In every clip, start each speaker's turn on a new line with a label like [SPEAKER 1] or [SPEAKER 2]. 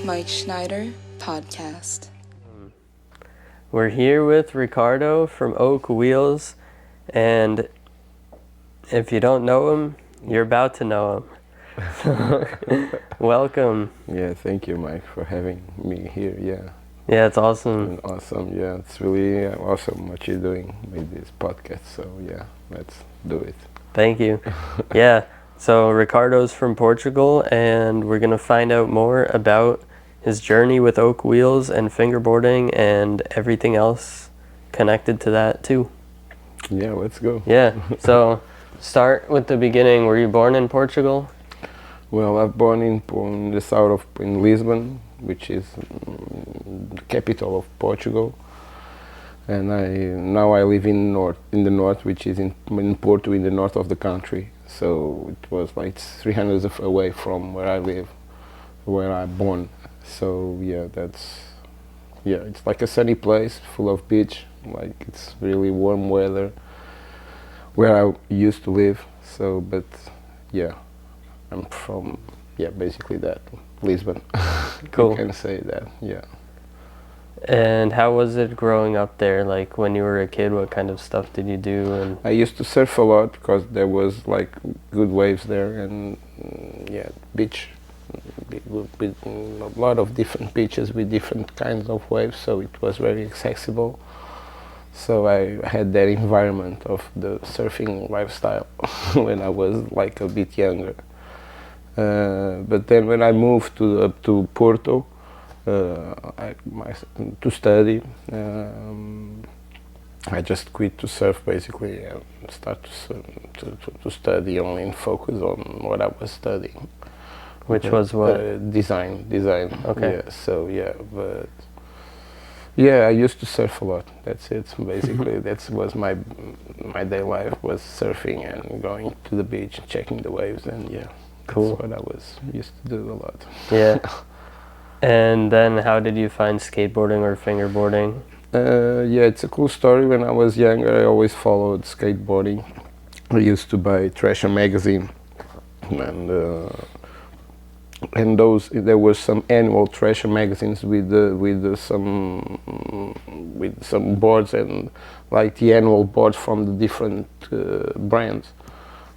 [SPEAKER 1] Mike Schneider Podcast.
[SPEAKER 2] We're here with Ricardo from Oak Wheels, and if you don't know him, you're about to know him. Welcome.
[SPEAKER 3] Yeah, thank you, Mike, for having me here.
[SPEAKER 2] Yeah, it's awesome.
[SPEAKER 3] And awesome. Yeah, it's really awesome what you're doing with this podcast. So yeah, let's do it.
[SPEAKER 2] Thank you. Yeah, so Ricardo's from Portugal, and we're gonna find out more about his journey with Oak Wheels and fingerboarding and everything else connected to that too.
[SPEAKER 3] Yeah, let's go.
[SPEAKER 2] Yeah, so start with the beginning. Were you born in Portugal?
[SPEAKER 3] Well, I've born in the south of Lisbon, which is the capital of Portugal, and now I live in the north, which is in Porto, in the north of the country. So it was like 300 away from where I live, where I'm born. So yeah, it's like a sunny place full of beach. Like it's really warm weather where I used to live. So, but yeah, I'm from basically that Lisbon.
[SPEAKER 2] Cool.
[SPEAKER 3] You can say that. Yeah.
[SPEAKER 2] And how was it growing up there? Like when you were a kid, what kind of stuff did you do? And
[SPEAKER 3] I used to surf a lot because there was like good waves there, and beach. With a lot of different beaches with different kinds of waves, so it was very accessible. So I had that environment of the surfing lifestyle when I was like a bit younger. But then when I moved to Porto to study, I just quit to surf basically and start to study only and focus on what I was studying.
[SPEAKER 2] which was what?
[SPEAKER 3] Design.
[SPEAKER 2] Okay.
[SPEAKER 3] Yeah, so but I used to surf a lot. That's it. Basically, that was my day life, was surfing and going to the beach, checking the waves, and
[SPEAKER 2] cool.
[SPEAKER 3] That's what I was used to do a lot.
[SPEAKER 2] Yeah. And then how did you find skateboarding or fingerboarding?
[SPEAKER 3] It's a cool story. When I was younger, I always followed skateboarding. I used to buy Thrasher magazine, and there were some annual Thrasher magazines with some boards, and like the annual boards from the different brands.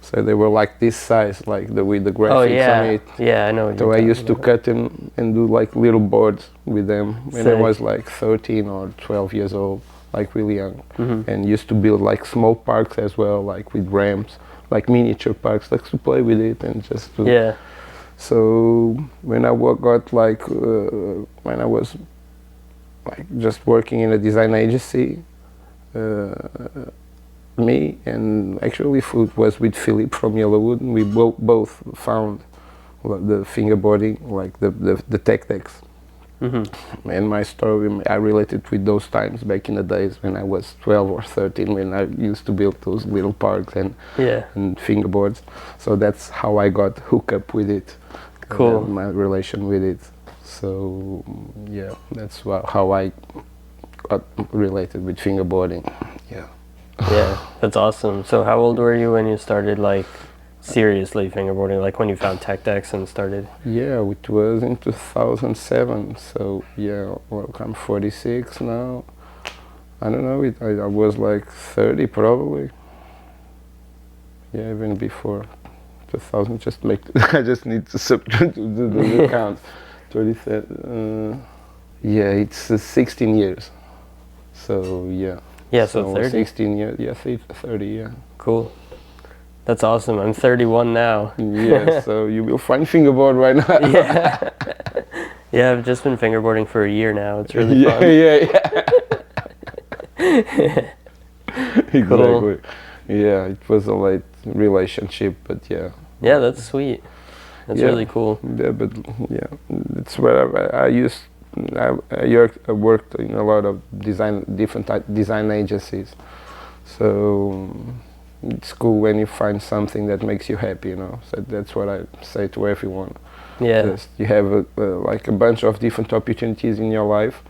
[SPEAKER 3] So they were like this size, like with the graphics on it.
[SPEAKER 2] Yeah, I know.
[SPEAKER 3] So I used to cut them and do like little boards with them when I was like 13 or 12 years old, like really young.
[SPEAKER 2] Mm-hmm.
[SPEAKER 3] And used to build like small parks as well, like with ramps, like miniature parks, like to play with it and just to.
[SPEAKER 2] Yeah.
[SPEAKER 3] So when I got like when I was like just working in a design agency, me and actually Food was with Philip from Yellowwood, and we both found the fingerboarding, like the tech-decks.
[SPEAKER 2] Mm-hmm.
[SPEAKER 3] And my story, I related with those times back in the days when I was 12 or 13, when I used to build those little parks and fingerboards. So that's how I got hooked up with it.
[SPEAKER 2] Cool.
[SPEAKER 3] My relation with it. So yeah, that's how I got related with fingerboarding. Yeah.
[SPEAKER 2] Yeah, that's awesome. So how old were you when you started like seriously fingerboarding, like when you found tech decks and started?
[SPEAKER 3] Yeah, it was in 2007. So well, I'm 46 now. I don't know, I was like 30 probably. Yeah, even before 2000. I just need to subtract the count. 37. It's 16 years. So yeah.
[SPEAKER 2] Yeah, so 30.
[SPEAKER 3] 16 years. Yeah, 30. Yeah.
[SPEAKER 2] Cool. That's awesome. I'm 31 now.
[SPEAKER 3] Yeah, so you will find fingerboard right now.
[SPEAKER 2] Yeah. Yeah, I've just been fingerboarding for a year now. It's really fun.
[SPEAKER 3] Yeah. Exactly.
[SPEAKER 2] Cool.
[SPEAKER 3] Yeah, it was a late relationship, but yeah.
[SPEAKER 2] Yeah, that's sweet. That's really cool.
[SPEAKER 3] Yeah, but it's where I worked in a lot of different design agencies. So it's cool when you find something that makes you happy, So that's what I say to everyone.
[SPEAKER 2] Yeah.
[SPEAKER 3] Just you have like a bunch of different opportunities in your life,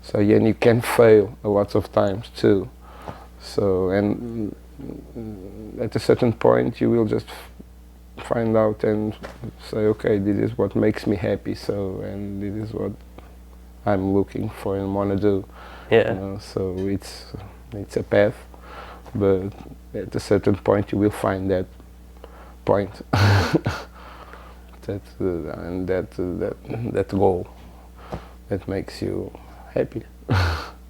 [SPEAKER 3] so and you can fail a lot of times too. So and at a certain point you will just find out and say, okay, this is what makes me happy. So, and this is what I'm looking for and want to do.
[SPEAKER 2] Yeah.
[SPEAKER 3] You know, so it's a path, but at a certain point you will find that point, that goal that makes you happy.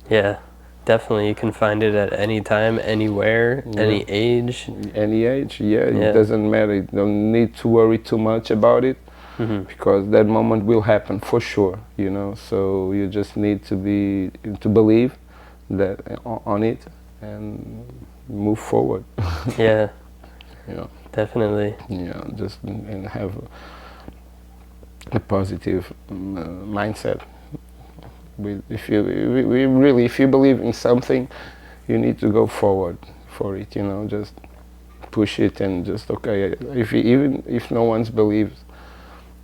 [SPEAKER 2] Yeah, definitely. You can find it at any time, anywhere, any age.
[SPEAKER 3] Any age, yeah.
[SPEAKER 2] Yeah.
[SPEAKER 3] It doesn't matter. You don't need to worry too much about it, because that moment will happen for sure. You know, so you just need to believe that on it and move forward.
[SPEAKER 2] Yeah.
[SPEAKER 3] Yeah.
[SPEAKER 2] Definitely.
[SPEAKER 3] Yeah, just and have a positive mindset. If you believe in something, you need to go forward for it. You know, just push it and just okay. Even if no one's believes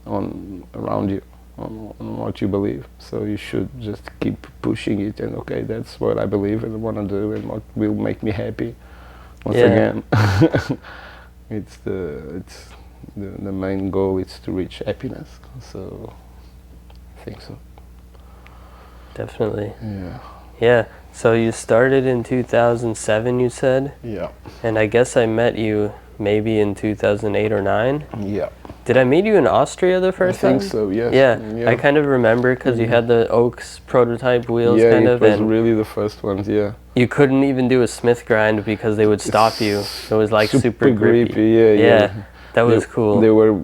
[SPEAKER 3] around you on what you believe, so you should just keep pushing it and okay, that's what I believe and want to do and what will make me happy. Once again, it's the main goal is to reach happiness. So I think so.
[SPEAKER 2] Definitely.
[SPEAKER 3] Yeah.
[SPEAKER 2] Yeah. So you started in 2007, you said?
[SPEAKER 3] Yeah.
[SPEAKER 2] And I guess I met you maybe in 2008 or 9?
[SPEAKER 3] Yeah.
[SPEAKER 2] Did I meet you in Austria the first time?
[SPEAKER 3] I think so, yes.
[SPEAKER 2] Yeah. I kind of remember because you had the Oaks prototype wheels kind of.
[SPEAKER 3] Yeah, it was
[SPEAKER 2] and
[SPEAKER 3] really the first ones, yeah.
[SPEAKER 2] you couldn't even do a Smith grind because they would stop you. It was like super grippy.
[SPEAKER 3] Yeah.
[SPEAKER 2] That was cool.
[SPEAKER 3] They were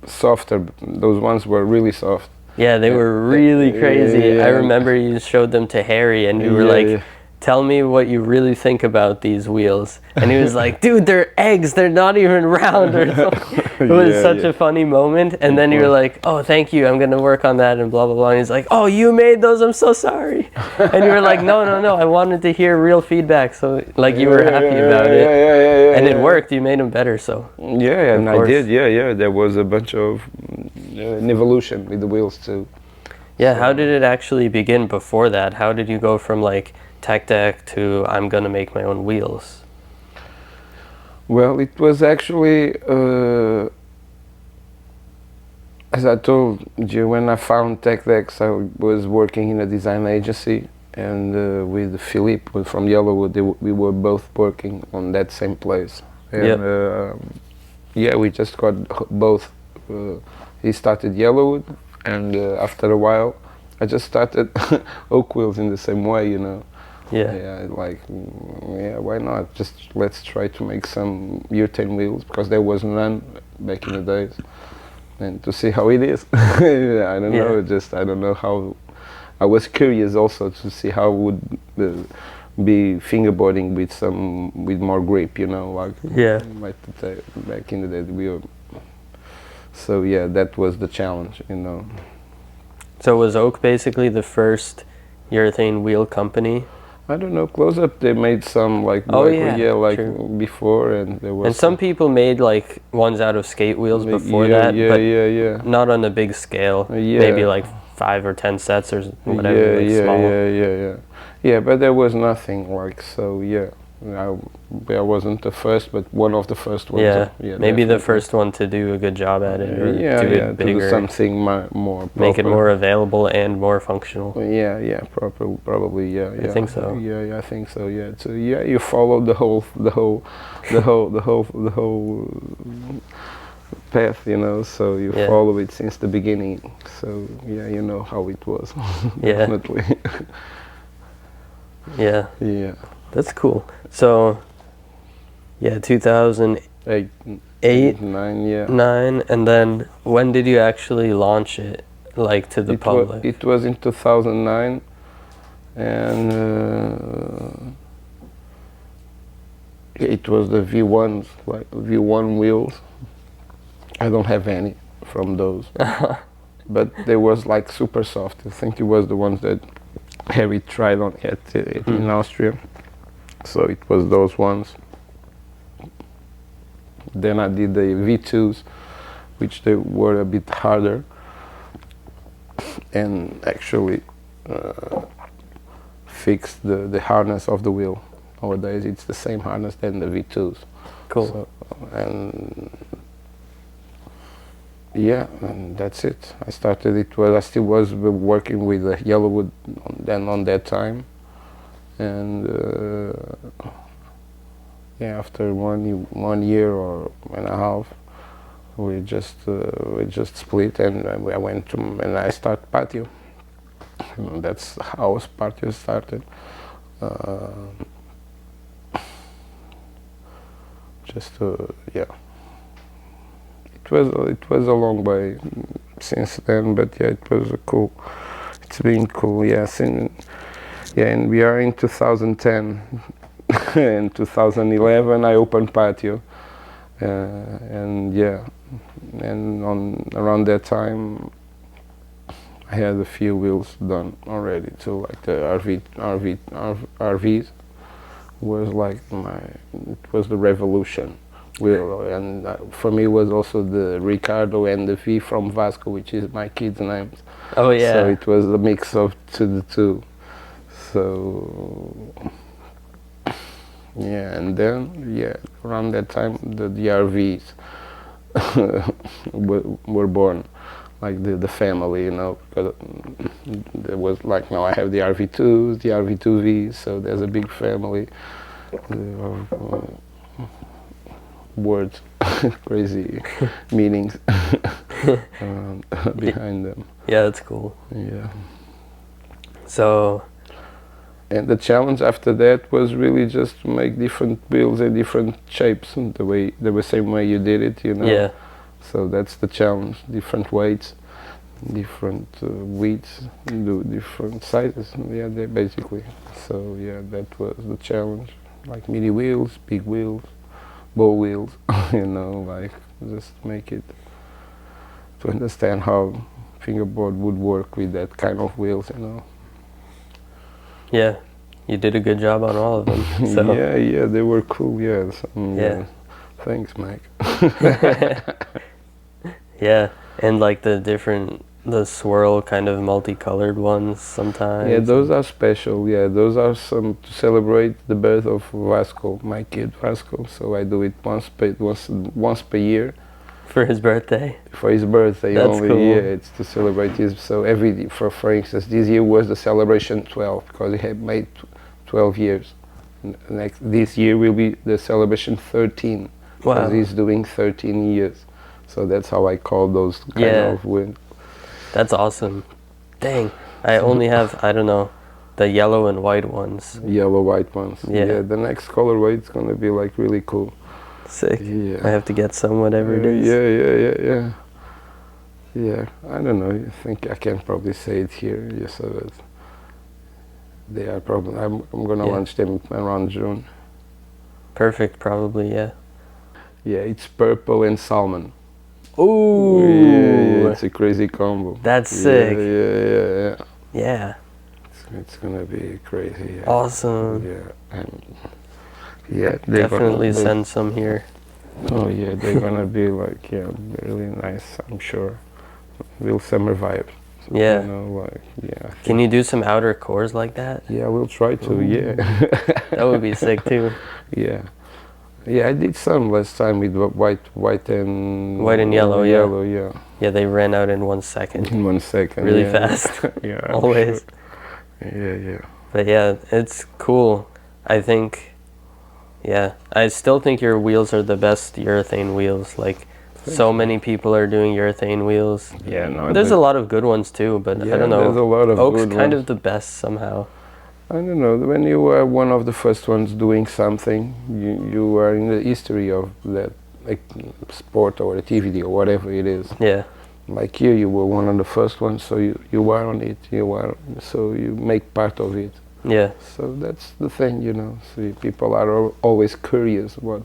[SPEAKER 3] softer. Those ones were really soft.
[SPEAKER 2] Yeah, they were really crazy.
[SPEAKER 3] Yeah.
[SPEAKER 2] I remember you showed them to Harry and you were like, tell me what you really think about these wheels. And he was like, dude, they're eggs. They're not even round or something. It was such a funny moment. And then you were like, oh, thank you. I'm going to work on that and blah, blah, blah. And he's like, oh, you made those. I'm so sorry. And you were like, no. I wanted to hear real feedback. So like you were happy about it. And it worked. You made them better. So
[SPEAKER 3] yeah, and I did. Yeah. There was a bunch of an evolution with the wheels too.
[SPEAKER 2] Yeah. So how did it actually begin before that? How did you go from like tech deck to I'm gonna make my own wheels?
[SPEAKER 3] Well, it was actually as I told you, when I found tech decks, I was working in a design agency, and with Philippe from Yellowwood, we were both working on that same place. And we just got both. He started Yellowwood, and after a while, I just started Oak Wheels in the same way, you know. Yeah, why not? Just let's try to make some urethane wheels, because there was none back in the days, and to see how it is. I don't know. I don't know how. I was curious also to see how would be fingerboarding with more grip, you know, like back in the day we were. So yeah, that was the challenge, you know.
[SPEAKER 2] So was Oak basically the first urethane wheel company?
[SPEAKER 3] I don't know. Close Up, they made some before, and there was.
[SPEAKER 2] And some people made like ones out of skate wheels before that, but not on a big scale. Maybe like 5 or 10 sets or whatever. Small.
[SPEAKER 3] Yeah, but there was nothing like so. Yeah, I wasn't the first, but one of the first ones.
[SPEAKER 2] Yeah, maybe the first one to do a good job at it, or do it bigger,
[SPEAKER 3] to do something more proper.
[SPEAKER 2] Make it more available and more functional.
[SPEAKER 3] Probably.
[SPEAKER 2] I think so.
[SPEAKER 3] I think so. Yeah, so you follow the whole path, you know. So you follow it since the beginning. So you know how it was. Definitely. Yeah.
[SPEAKER 2] That's cool. So, 2008, 9, and then when did you actually launch it, like to the public?
[SPEAKER 3] It was in 2009, and it was the V1s, like V1 wheels. I don't have any from those, but they was like super soft. I think it was the ones that Harry tried on in Austria. So it was those ones. Then I did the V2s, which they were a bit harder, and actually fixed the harness of the wheel. Nowadays it's the same harness than the V2s.
[SPEAKER 2] Cool.
[SPEAKER 3] So, and yeah, and that's it. I started it. I still was working with Yellowwood then on that time, and yeah, after 1 year or and a half, we just split, and I went to and I started Pateo. And that's how Pateo started. Uh, yeah. It was a long way since then, but yeah, it was cool. It's been cool, yes. And we are in 2010. In 2011, I opened Pateo, and yeah, and around that time, I had a few wheels done already too, like the RVs was like it was the revolution wheel, and for me was also the Ricardo and the V from Vasco, which is my kids' names.
[SPEAKER 2] Oh yeah.
[SPEAKER 3] So it was a mix of the two. So yeah, and then yeah, around that time the RVs were born, like the family, you know, because there was like now I have the RV2s, the RV2Vs, so there's a big family. Words, crazy meanings behind them.
[SPEAKER 2] Yeah, that's cool.
[SPEAKER 3] Yeah.
[SPEAKER 2] So.
[SPEAKER 3] And the challenge after that was really just to make different wheels and different shapes, and the same way you did it, you know.
[SPEAKER 2] Yeah.
[SPEAKER 3] So that's the challenge: different weights, different widths, do different sizes. Yeah, they basically. So yeah, that was the challenge. Like mini wheels, big wheels, bow wheels, you know, like just make it to understand how fingerboard would work with that kind of wheels, you know.
[SPEAKER 2] Yeah, you did a good job on all of them. So.
[SPEAKER 3] yeah, they were cool. Yeah.
[SPEAKER 2] Yeah.
[SPEAKER 3] Thanks, Mike.
[SPEAKER 2] Yeah, and like the swirl kind of multicolored ones sometimes.
[SPEAKER 3] Yeah, those are special. Yeah, those are some to celebrate the birth of Vasco, my kid Vasco. So I do it once per year.
[SPEAKER 2] For his birthday.
[SPEAKER 3] For his birthday.
[SPEAKER 2] That's
[SPEAKER 3] only.
[SPEAKER 2] Cool.
[SPEAKER 3] Yeah, it's to celebrate his. So for instance, this year was the celebration 12 because he had made 12 years. This year will be the celebration 13 because he's doing 13 years. So that's how I call those kind of wins.
[SPEAKER 2] That's awesome. Dang, I only have, I don't know, the yellow and white ones.
[SPEAKER 3] Yellow, white ones.
[SPEAKER 2] Yeah.
[SPEAKER 3] The next colorway is gonna be like really cool.
[SPEAKER 2] Sick.
[SPEAKER 3] Yeah.
[SPEAKER 2] I have to get some, whatever it is.
[SPEAKER 3] Yeah, I don't know. I think I can probably say it here. Yes, so that they are probably. I'm gonna launch them around June.
[SPEAKER 2] Perfect, probably. Yeah.
[SPEAKER 3] Yeah, it's purple and salmon.
[SPEAKER 2] Ooh.
[SPEAKER 3] Yeah, it's a crazy combo.
[SPEAKER 2] That's sick.
[SPEAKER 3] Yeah. It's gonna be crazy. Yeah.
[SPEAKER 2] Awesome.
[SPEAKER 3] Yeah, and
[SPEAKER 2] definitely send some here.
[SPEAKER 3] Oh yeah, they're gonna be like really nice. I'm sure. Real summer vibe. So,
[SPEAKER 2] yeah.
[SPEAKER 3] You know, like
[SPEAKER 2] Can you do some outer cores like that?
[SPEAKER 3] Yeah, we'll try to. Ooh. Yeah.
[SPEAKER 2] That would be sick too.
[SPEAKER 3] Yeah. Yeah, I did some last time with white and
[SPEAKER 2] yellow.
[SPEAKER 3] Yellow, yeah.
[SPEAKER 2] Yeah, they ran out in 1 second.
[SPEAKER 3] In 1 second.
[SPEAKER 2] Really fast.
[SPEAKER 3] Yeah.
[SPEAKER 2] Always.
[SPEAKER 3] Sure. Yeah.
[SPEAKER 2] But yeah, it's cool. I think. Yeah, I still think your wheels are the best urethane wheels. Like, so many people are doing urethane wheels.
[SPEAKER 3] Yeah, no.
[SPEAKER 2] There's a lot of good ones too, but I don't know.
[SPEAKER 3] There's a lot of
[SPEAKER 2] Oak's
[SPEAKER 3] good
[SPEAKER 2] kind
[SPEAKER 3] ones.
[SPEAKER 2] of the best somehow.
[SPEAKER 3] I don't know. When you are one of the first ones doing something, you are in the history of that, like sport or activity or whatever it is.
[SPEAKER 2] Yeah.
[SPEAKER 3] Like you were one of the first ones, so you are on it. So you make part of it.
[SPEAKER 2] Yeah.
[SPEAKER 3] So that's the thing, you know. So people are always curious. What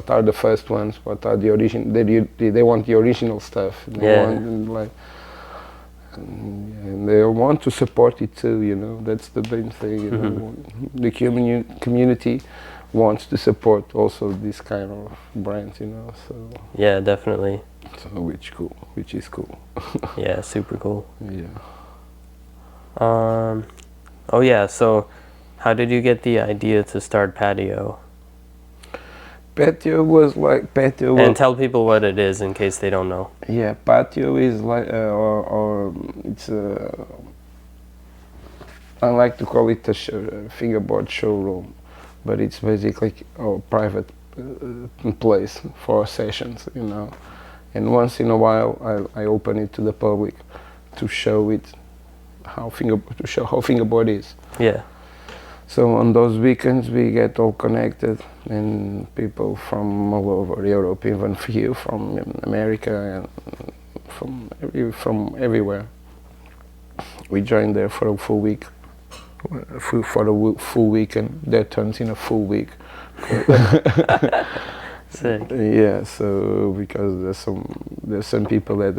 [SPEAKER 3] are the first ones? What are the origin? They want the original stuff. They want and they want to support it too, you know. That's the main thing, you know. The community wants to support also this kind of brands, you know. So
[SPEAKER 2] yeah, definitely.
[SPEAKER 3] So which is cool.
[SPEAKER 2] Yeah, super cool.
[SPEAKER 3] Yeah.
[SPEAKER 2] Oh yeah, so how did you get the idea to start Pateo?
[SPEAKER 3] Pateo was like Pateo.
[SPEAKER 2] And tell people what it is in case they don't know.
[SPEAKER 3] Yeah, Pateo is like, or it's I like to call it a fingerboard showroom, but it's basically a private place for sessions, you know. And once in a while, I open it to the public to show it how fingerboard is.
[SPEAKER 2] Yeah.
[SPEAKER 3] So on those weekends we get all connected, and people from all over Europe, even here from America and from everywhere. We join there for a full week, for a full weekend. That turns in a full week.
[SPEAKER 2] Sick.
[SPEAKER 3] Yeah, so because there's some people that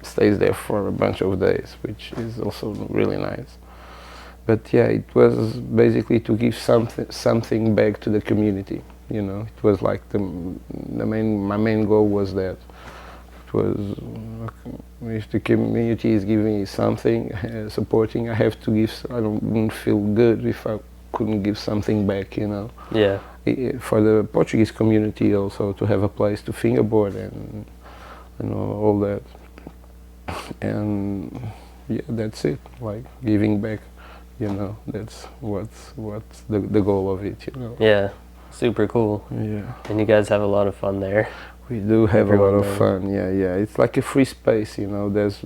[SPEAKER 3] stays there for a bunch of days, which is also really nice. But yeah, it was basically to give something back to the community. You know, it was like my main goal was that. It was if the community is giving me something, supporting, I have to give. I wouldn't feel good if I couldn't give something back. You know.
[SPEAKER 2] Yeah.
[SPEAKER 3] For the Portuguese community also, to have a place to fingerboard and all that. And yeah, that's it. Like giving back. You know, that's what's the goal of it, you know.
[SPEAKER 2] Yeah, super cool.
[SPEAKER 3] Yeah.
[SPEAKER 2] And you guys have a lot of fun there.
[SPEAKER 3] We do have a lot of
[SPEAKER 2] Everyone
[SPEAKER 3] fun. Yeah. It's like a free space, you know. There's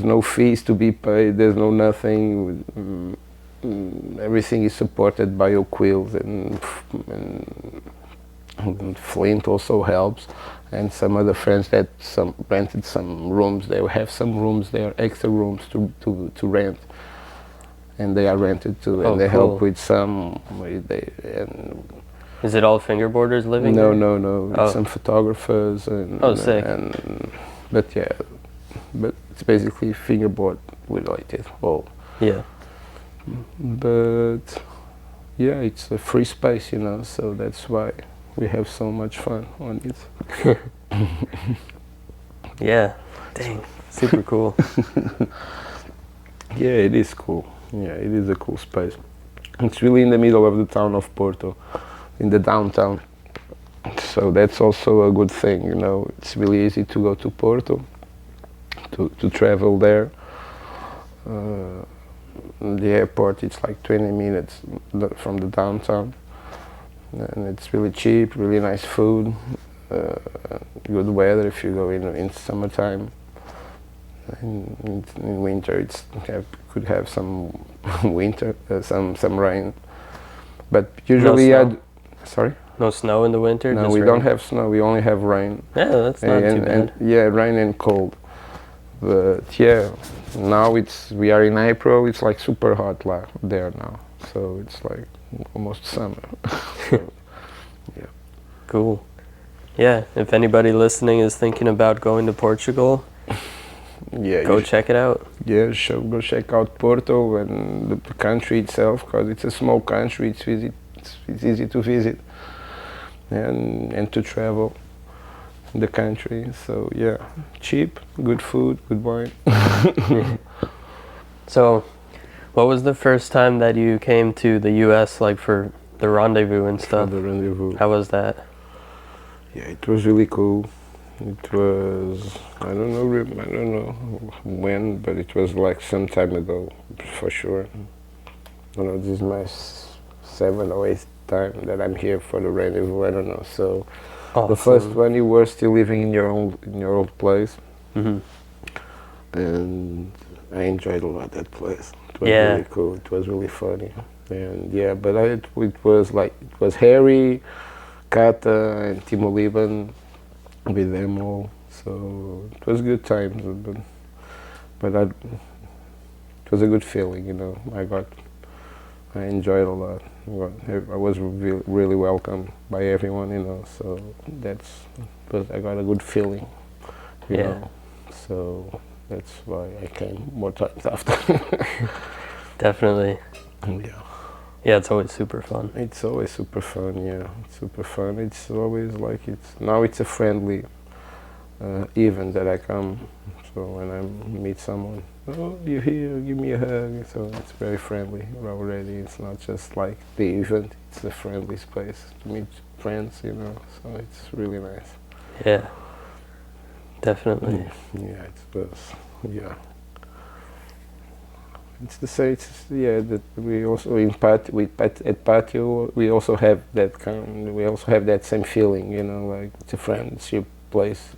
[SPEAKER 3] no fees to be paid. There's no nothing. Everything is supported by Oak Wheels, and Flint also helps, and some other friends that rented some rooms. They have some rooms there, extra rooms to rent, and they are rented too, and they help with some.
[SPEAKER 2] Is it all fingerboarders living there?
[SPEAKER 3] No. It's some photographers and.
[SPEAKER 2] Oh, sick.
[SPEAKER 3] But it's basically fingerboard related all.
[SPEAKER 2] Yeah.
[SPEAKER 3] But yeah, it's a free space, you know, so that's why we have so much fun on it.
[SPEAKER 2] Yeah, dang, super cool.
[SPEAKER 3] Yeah, it is cool. Yeah, it is a cool space. It's really in the middle of the town of Porto, in the downtown. So that's also a good thing, you know. It's really easy to go to Porto, to travel there. The airport, it's like 20 minutes from the downtown, and it's really cheap, really nice food, good weather if you go in summertime. In winter could have some winter, some rain, but usually sorry?
[SPEAKER 2] No snow in the winter?
[SPEAKER 3] No,
[SPEAKER 2] just
[SPEAKER 3] we
[SPEAKER 2] rain?
[SPEAKER 3] don't have snow, we only have rain.
[SPEAKER 2] Yeah, that's not too bad.
[SPEAKER 3] Rain and cold. But yeah, now we are in April, it's like super hot there now, so it's like almost summer. So, yeah.
[SPEAKER 2] Cool. Yeah, if anybody listening is thinking about going to Portugal, go check it out.
[SPEAKER 3] Yeah, go check out Porto and the country itself, because it's a small country. It's easy to visit and to travel the country. So yeah, cheap, good food, good wine.
[SPEAKER 2] So, what was the first time that you came to the U.S. like for the Rendezvous and stuff?
[SPEAKER 3] The Rendezvous.
[SPEAKER 2] How was that?
[SPEAKER 3] Yeah, it was really cool. It was I don't know when, but it was like some time ago, for sure. I don't know, this is my 7th or 8th time that I'm here for the Rendezvous. I don't know. So
[SPEAKER 2] Awesome.
[SPEAKER 3] the first one, you were still living in your old place, and I enjoyed a lot that place. It was really cool. It was really funny, and yeah. But it was Harry, Kata, and Timo Liban with them all. So it was good times, but it was a good feeling, you know. I enjoyed a lot. I was really welcomed by everyone, you know. So I got a good feeling, you know. So that's why I came more times after.
[SPEAKER 2] Definitely.
[SPEAKER 3] Yeah.
[SPEAKER 2] Yeah, it's always super fun.
[SPEAKER 3] It's always super fun. Yeah, it's super fun. It's always like now it's a friendly event that I come. So when I meet someone, oh, you're here, give me a hug. So it's very friendly already. It's not just like the event, it's a friendly space to meet friends, you know, so it's really nice.
[SPEAKER 2] Yeah, definitely.
[SPEAKER 3] Yeah, yeah. It's the same, that we also at Pateo, we also have that same feeling, you know, like it's a friendship place.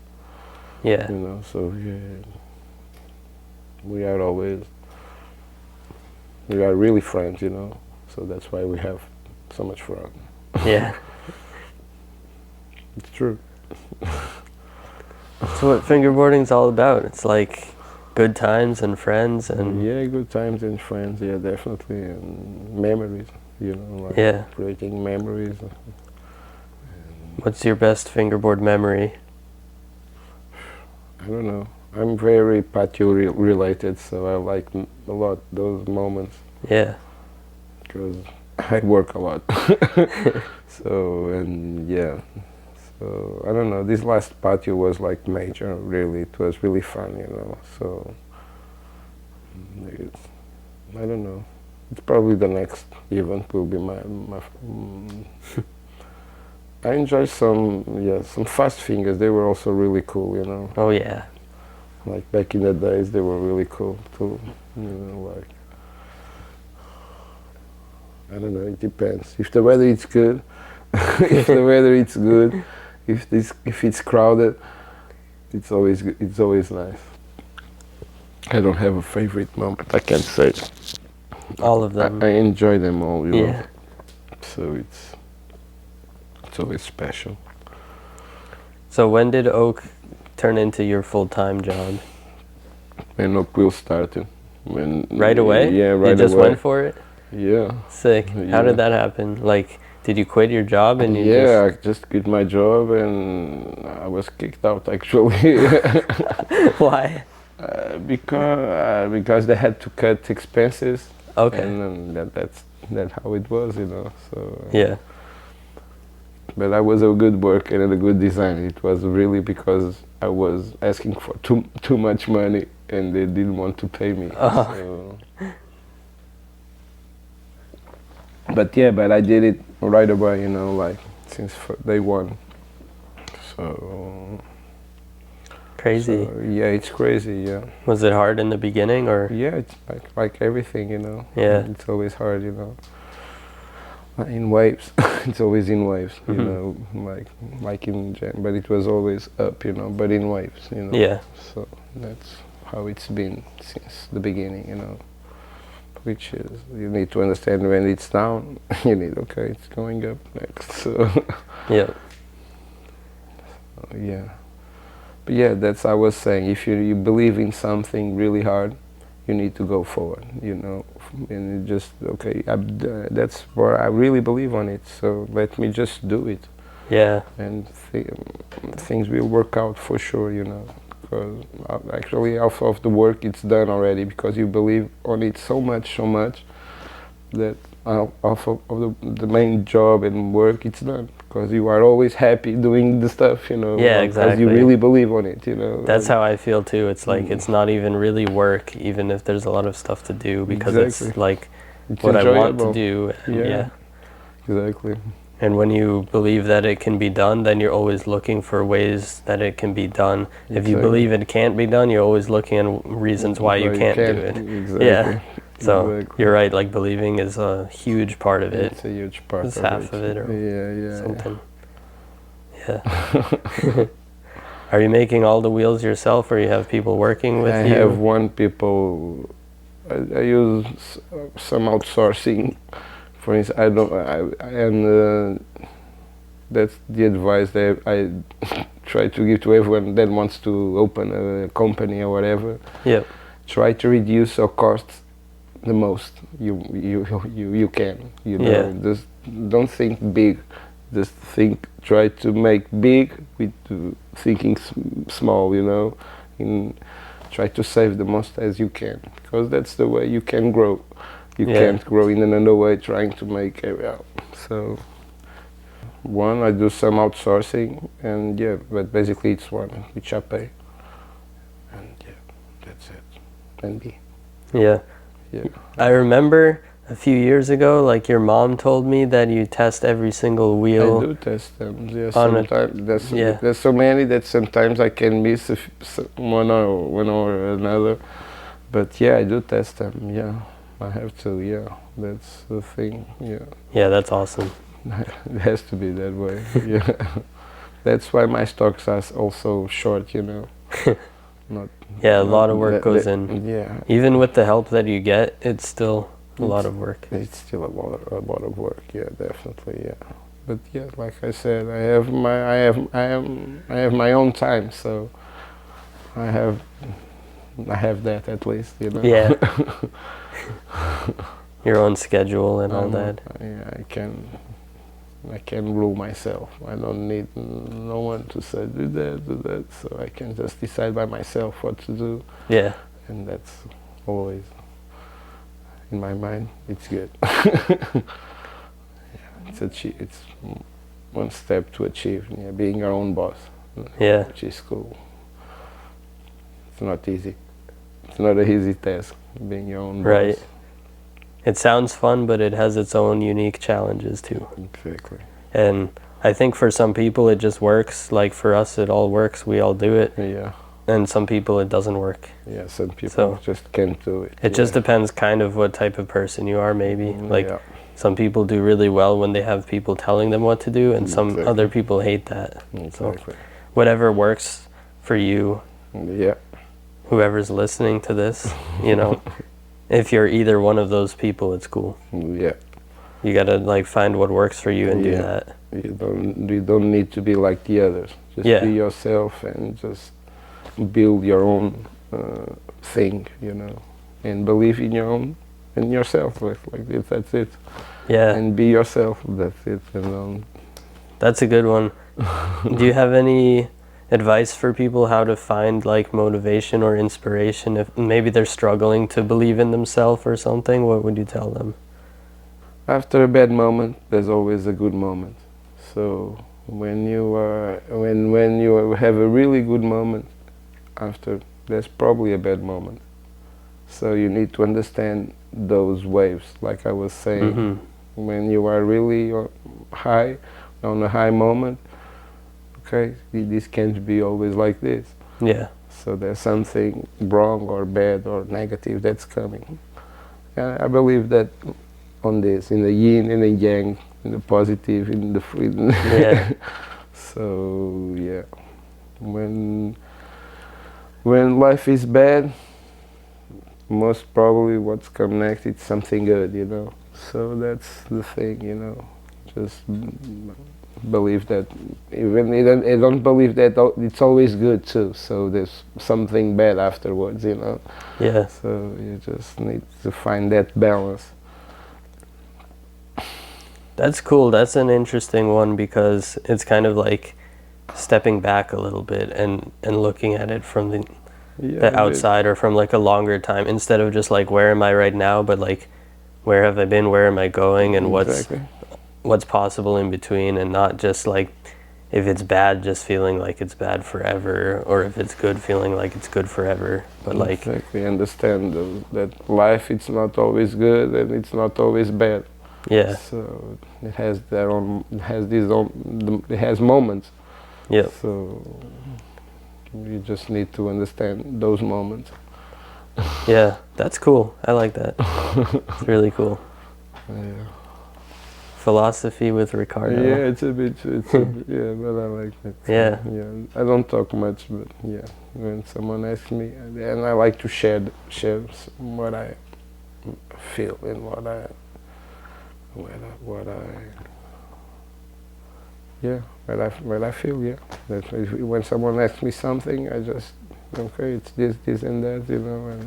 [SPEAKER 2] Yeah.
[SPEAKER 3] You know, so we are really friends, you know, so that's why we have so much fun.
[SPEAKER 2] Yeah.
[SPEAKER 3] It's true.
[SPEAKER 2] That's what fingerboarding's all about. It's like good times and friends and...
[SPEAKER 3] Yeah, good times and friends, yeah, definitely, and memories, you know, like creating memories.
[SPEAKER 2] What's your best fingerboard memory?
[SPEAKER 3] I don't know. I'm very patio related, so I like a lot those moments.
[SPEAKER 2] Yeah.
[SPEAKER 3] Because I work a lot. So, and yeah. So, I don't know. This last patio was like major, really. It was really fun, you know. So, I don't know. It's probably the next event will be my I enjoy some fast fingers. They were also really cool, you know.
[SPEAKER 2] Oh yeah.
[SPEAKER 3] Like back in the days, they were really cool too. You know, like I don't know. It depends. If the weather is good, if the weather is good, if it's crowded, it's always good. It's always nice. I don't have a favorite moment. I can't say.
[SPEAKER 2] All of them.
[SPEAKER 3] I enjoy them all. You
[SPEAKER 2] Yeah.
[SPEAKER 3] know? So it's always special.
[SPEAKER 2] So when did Oak turn into your full-time job?
[SPEAKER 3] When Oak Wheel started.
[SPEAKER 2] Right away?
[SPEAKER 3] Yeah, right away.
[SPEAKER 2] You just went for it?
[SPEAKER 3] Yeah.
[SPEAKER 2] Sick.
[SPEAKER 3] Yeah.
[SPEAKER 2] How did that happen? Like, did you quit your job and you
[SPEAKER 3] I just quit my job and I was kicked out actually.
[SPEAKER 2] Why?
[SPEAKER 3] Because they had to cut expenses.
[SPEAKER 2] Okay.
[SPEAKER 3] And that's how it was, you know. So.
[SPEAKER 2] Yeah.
[SPEAKER 3] But I was a good worker and a good designer. It was really because I was asking for too much money and they didn't want to pay me. So. But I did it right away, you know, like since day one. So.
[SPEAKER 2] Crazy.
[SPEAKER 3] So, yeah, it's crazy. Yeah.
[SPEAKER 2] Was it hard in the beginning, or?
[SPEAKER 3] Yeah, it's like everything, you know.
[SPEAKER 2] Yeah.
[SPEAKER 3] It's always hard, you know. In waves, it's always in waves, you know, like in Jan, but it was always up, you know, but in waves, you know.
[SPEAKER 2] Yeah.
[SPEAKER 3] So that's how it's been since the beginning, you know. Which is, you need to understand when it's down, you need, okay, it's going up next, so.
[SPEAKER 2] Yeah.
[SPEAKER 3] So, yeah. But yeah, that's I was saying, if you believe in something really hard, you need to go forward, you know, and just, okay, that's where I really believe on it, so let me just do it.
[SPEAKER 2] Yeah.
[SPEAKER 3] And things will work out for sure, you know, because actually half of the work it's done already, because you believe on it so much that half of the main job and work it's done, because you are always happy doing the stuff, you know.
[SPEAKER 2] Yeah,
[SPEAKER 3] because
[SPEAKER 2] exactly.
[SPEAKER 3] you really believe on it, you know.
[SPEAKER 2] That's how I feel too. It's like it's not even really work, even if there's a lot of stuff to do, because it's like
[SPEAKER 3] it's
[SPEAKER 2] what
[SPEAKER 3] enjoyable.
[SPEAKER 2] I want to do. And
[SPEAKER 3] yeah, exactly.
[SPEAKER 2] And when you believe that it can be done, then you're always looking for ways that it can be done.
[SPEAKER 3] Exactly.
[SPEAKER 2] If you believe it can't be done, you're always looking at reasons why you can't do it.
[SPEAKER 3] Exactly.
[SPEAKER 2] Yeah. So
[SPEAKER 3] exactly.
[SPEAKER 2] you're right, like believing is a huge part of it.
[SPEAKER 3] It's a huge part
[SPEAKER 2] It's
[SPEAKER 3] of
[SPEAKER 2] half
[SPEAKER 3] it.
[SPEAKER 2] of it or something. Yeah. Are you making all the wheels yourself, or you have people working with you?
[SPEAKER 3] I have one people. I use some outsourcing. For instance, that's the advice that I try to give to everyone that wants to open a company or whatever.
[SPEAKER 2] Yep.
[SPEAKER 3] Try to reduce your costs the most you can. You know,
[SPEAKER 2] Yeah.
[SPEAKER 3] just don't think big. Just try to make big with thinking small. You know, and try to save the most as you can, because that's the way you can grow. You can't grow in another way trying to make it out. So one. I do some outsourcing, and yeah, but basically it's one which I pay, and yeah, that's it. And B.
[SPEAKER 2] Yeah.
[SPEAKER 3] Yeah.
[SPEAKER 2] I remember a few years ago, like your mom told me that you test every single wheel.
[SPEAKER 3] I do test them. Yeah,
[SPEAKER 2] On a-
[SPEAKER 3] sometimes
[SPEAKER 2] yeah.
[SPEAKER 3] there's so many that sometimes I can miss one or another. But yeah, I do test them. Yeah, I have to. Yeah, that's the thing. Yeah,
[SPEAKER 2] Yeah, that's awesome.
[SPEAKER 3] it has to be that way. Yeah, that's why my stocks are also short. You know, not.
[SPEAKER 2] Yeah, a lot of
[SPEAKER 3] not
[SPEAKER 2] work goes in.
[SPEAKER 3] Yeah,
[SPEAKER 2] Even with the help that you get, it's still a lot of work.
[SPEAKER 3] it's still a lot of work. Yeah, definitely. Yeah, but yeah, like I said, I have my own time, so I have that at least. You know.
[SPEAKER 2] Yeah. Your own schedule and all that.
[SPEAKER 3] Yeah, I can rule myself. I don't need no one to say do that. So I can just decide by myself what to do,
[SPEAKER 2] Yeah.
[SPEAKER 3] and that's always in my mind. It's good. Yeah, it's one step to achieve. Yeah, being your own boss.
[SPEAKER 2] Yeah.
[SPEAKER 3] Which is cool. It's not easy. It's not an easy task being your own boss.
[SPEAKER 2] Right. It sounds fun, but it has its own unique challenges too.
[SPEAKER 3] Exactly.
[SPEAKER 2] And I think for some people it just works. Like for us, it all works. We all do it.
[SPEAKER 3] Yeah.
[SPEAKER 2] And some people it doesn't work.
[SPEAKER 3] Yeah. Some people
[SPEAKER 2] So,
[SPEAKER 3] just can't do it.
[SPEAKER 2] It just depends kind of what type of person you are, maybe. Like
[SPEAKER 3] yeah.
[SPEAKER 2] some people do really well when they have people telling them what to do, and some
[SPEAKER 3] Exactly.
[SPEAKER 2] other people hate that. So
[SPEAKER 3] Exactly.
[SPEAKER 2] whatever works for you,
[SPEAKER 3] Yeah.
[SPEAKER 2] whoever's listening to this, you know, if you're either one of those people, it's cool.
[SPEAKER 3] Yeah.
[SPEAKER 2] You gotta like find what works for you and do
[SPEAKER 3] Yeah.
[SPEAKER 2] that.
[SPEAKER 3] You don't need to be like the others. Just
[SPEAKER 2] Yeah.
[SPEAKER 3] be yourself and just build your own thing, you know, and believe in yourself. Like this, that's it.
[SPEAKER 2] Yeah,
[SPEAKER 3] And be yourself. That's it. And
[SPEAKER 2] that's a good one. Do you have any advice for people how to find like motivation or inspiration if maybe they're struggling to believe in themselves or something? What would you tell them?
[SPEAKER 3] after a bad moment, there's always a good moment. So when you have a really good moment, after there's probably a bad moment. So you need to understand those waves, like I was saying.
[SPEAKER 2] Mm-hmm.
[SPEAKER 3] When you are really high, on a high moment, okay, this can't be always like this.
[SPEAKER 2] Yeah.
[SPEAKER 3] So there's something wrong or bad or negative that's coming. I believe that on this, in the yin and the yang, in the positive, in the freedom.
[SPEAKER 2] Yeah.
[SPEAKER 3] So yeah, when life is bad, most probably what's come next is something good, you know. So that's the thing, you know. Just believe that. Even I don't believe that it's always good too. So there's something bad afterwards, you know.
[SPEAKER 2] Yeah.
[SPEAKER 3] So you just need to find that balance.
[SPEAKER 2] That's cool. That's an interesting one because it's kind of like stepping back a little bit and looking at it from the outside or from like a longer time instead of just like where am I right now, but like where have I been, where am I going, and what's possible in between, and not just like if it's bad just feeling like it's bad forever, or if it's good feeling like it's good forever, but like
[SPEAKER 3] understand that life it's not always good and it's not always bad.
[SPEAKER 2] Yeah.
[SPEAKER 3] So it has moments.
[SPEAKER 2] Yeah.
[SPEAKER 3] So you just need to understand those moments.
[SPEAKER 2] Yeah, that's cool. I like that. It's really cool.
[SPEAKER 3] Yeah.
[SPEAKER 2] Philosophy with Ricardo.
[SPEAKER 3] Yeah, it's a bit, yeah, but I like it.
[SPEAKER 2] Yeah.
[SPEAKER 3] Yeah, I don't talk much, but yeah, when someone asks me, and I like to share what I feel and what I feel, yeah. That when someone asks me something, I just, okay, it's this and that, you know,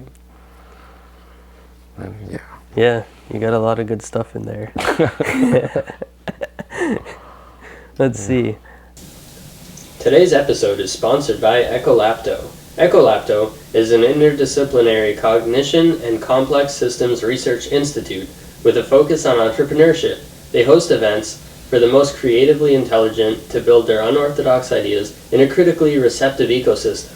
[SPEAKER 3] and yeah.
[SPEAKER 2] Yeah, you got a lot of good stuff in there. Let's see. Today's episode is sponsored by Ecolapto. Ecolapto is an interdisciplinary cognition and complex systems research institute with a focus on entrepreneurship. They host events for the most creatively intelligent to build their unorthodox ideas in a critically receptive ecosystem.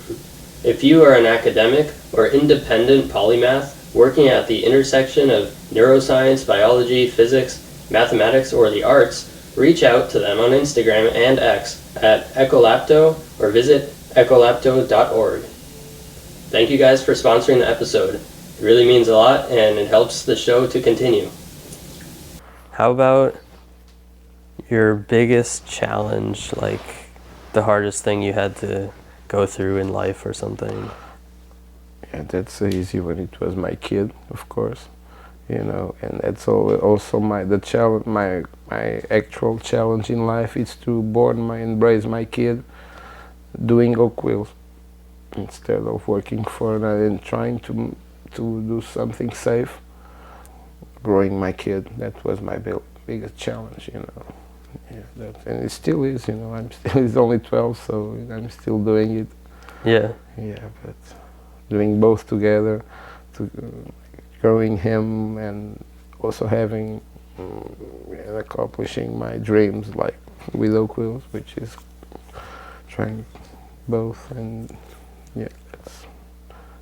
[SPEAKER 2] If you are an academic or independent polymath working at the intersection of neuroscience, biology, physics, mathematics, or the arts, reach out to them on Instagram and X at Ecolapto or visit ecolapto.org. Thank you guys for sponsoring the episode. It really means a lot and it helps the show to continue. How about your biggest challenge, like the hardest thing you had to go through in life or something?
[SPEAKER 3] Yeah, that's easy when it was my kid, of course, and that's also my actual challenge in life is to embrace my kid doing oak wheels instead of working for and trying to do something safe. Growing my kid, that was my biggest challenge, Yeah, and it still is, he's only 12, so I'm still doing it.
[SPEAKER 2] Yeah.
[SPEAKER 3] Yeah, but doing both together, growing him and also having and accomplishing my dreams, like with oak wheels, which is trying both, and yeah, that's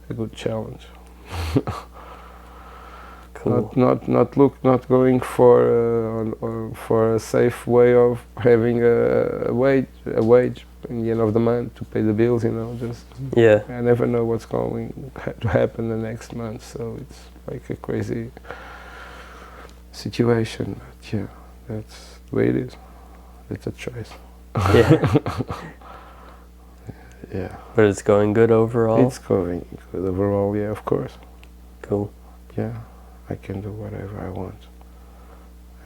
[SPEAKER 3] a good challenge.
[SPEAKER 2] Cool.
[SPEAKER 3] Not going for a safe way of having a wage at the end of the month to pay the bills. Just
[SPEAKER 2] Yeah.
[SPEAKER 3] I never know what's going to happen the next month, so it's like a crazy situation. But yeah, that's the way it is. It's a choice.
[SPEAKER 2] Yeah.
[SPEAKER 3] Yeah.
[SPEAKER 2] But it's going good overall?
[SPEAKER 3] It's going good overall, yeah, of course.
[SPEAKER 2] Cool.
[SPEAKER 3] Yeah, I can do whatever I want.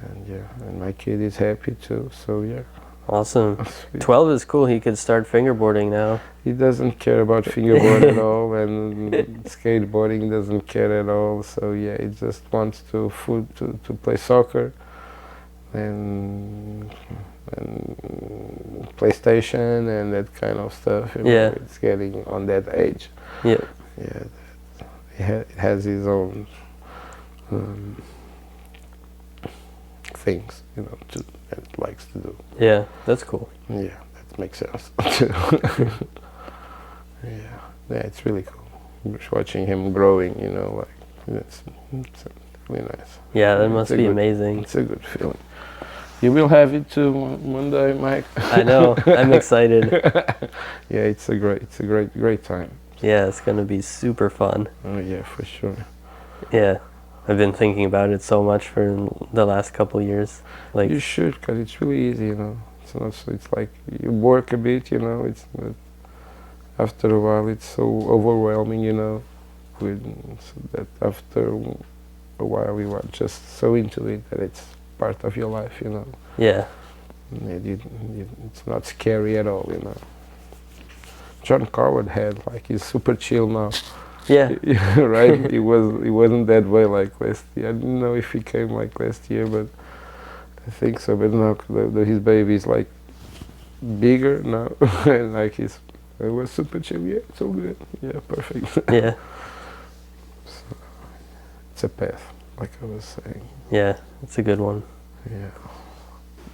[SPEAKER 3] And yeah, and my kid is happy too, so yeah.
[SPEAKER 2] Awesome. 12 is cool. He could start fingerboarding now.
[SPEAKER 3] He doesn't care about fingerboard at all, and skateboarding doesn't care at all, so yeah, he just wants to play soccer and PlayStation and that kind of stuff.
[SPEAKER 2] Yeah.
[SPEAKER 3] It's getting on that age.
[SPEAKER 2] Yeah.
[SPEAKER 3] Yeah, it has his own things, that it likes to do.
[SPEAKER 2] Yeah, that's cool.
[SPEAKER 3] Yeah, that makes sense. Yeah, it's really cool. Just watching him growing, it's really nice.
[SPEAKER 2] Yeah, that must be amazing.
[SPEAKER 3] It's a good feeling. You will have it too one day, Mike.
[SPEAKER 2] I know. I'm excited.
[SPEAKER 3] Yeah, it's a great time.
[SPEAKER 2] Yeah, it's gonna be super fun.
[SPEAKER 3] Oh yeah, for sure.
[SPEAKER 2] Yeah, I've been thinking about it so much for the last couple years. Like,
[SPEAKER 3] you should, cause it's really easy, It's not. It's like you work a bit, It's not, after a while, it's so overwhelming, so that after a while you are just so into it that it's part of your life,
[SPEAKER 2] Yeah.
[SPEAKER 3] It's not scary at all, John Coward had he's super chill now.
[SPEAKER 2] Yeah.
[SPEAKER 3] Right? He wasn't that way like last year. I didn't know if he came like last year, but I think so. But now his baby is bigger now, and it was super chill. Yeah, it's all good. Yeah, perfect.
[SPEAKER 2] Yeah.
[SPEAKER 3] So, it's a path, like I was saying.
[SPEAKER 2] Yeah, it's a good one.
[SPEAKER 3] Yeah.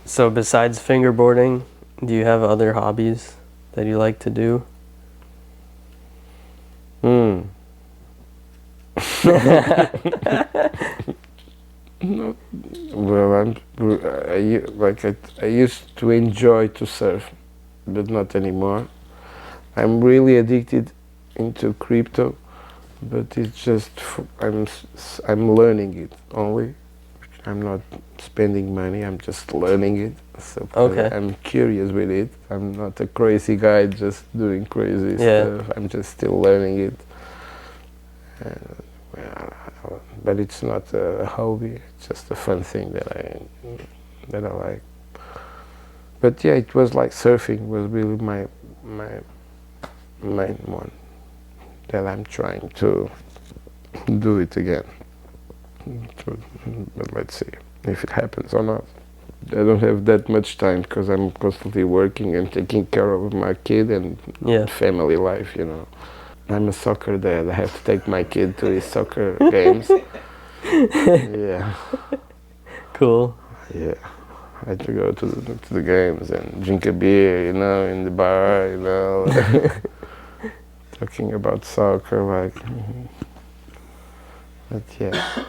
[SPEAKER 2] So besides fingerboarding, do you have other hobbies that you like to do?
[SPEAKER 3] No. Well, I used to enjoy to surf, but not anymore. I'm really addicted into crypto, but it's just I'm learning it only. I'm not spending money. I'm just learning it. So
[SPEAKER 2] Okay.
[SPEAKER 3] I'm curious with it. I'm not a crazy guy just doing crazy stuff. I'm just still learning it. But it's not a hobby. It's just a fun thing that I like. But yeah, it was like surfing was really my main one that I'm trying to do it again. But let's see if it happens or not. I don't have that much time because I'm constantly working and taking care of my kid and family life, I'm a soccer dad. I have to take my kid to his soccer games. Yeah.
[SPEAKER 2] Cool.
[SPEAKER 3] Yeah. I had to go to the games and drink a beer, you know, in the bar, you know, talking about soccer, like. But yeah,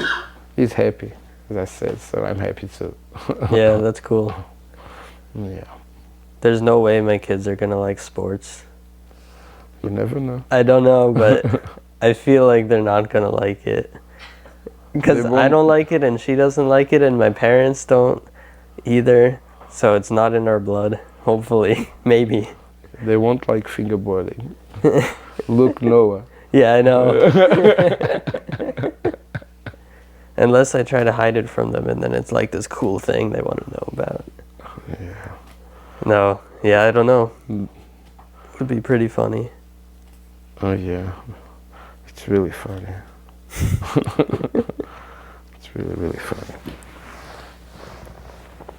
[SPEAKER 3] he's happy, as I said, so I'm happy too.
[SPEAKER 2] Yeah, that's cool.
[SPEAKER 3] Yeah.
[SPEAKER 2] There's no way my kids are gonna like sports.
[SPEAKER 3] You never know.
[SPEAKER 2] I don't know, but I feel like they're not gonna like it. Because I don't like it and she doesn't like it and my parents don't either. So it's not in our blood, hopefully. Maybe.
[SPEAKER 3] They won't like fingerboarding. Look, Noah.
[SPEAKER 2] Yeah, I know. Unless I try to hide it from them and then it's like this cool thing they want to know about.
[SPEAKER 3] Yeah.
[SPEAKER 2] No, yeah, I don't know. It would be pretty funny.
[SPEAKER 3] Oh yeah, it's really funny. It's really, really funny.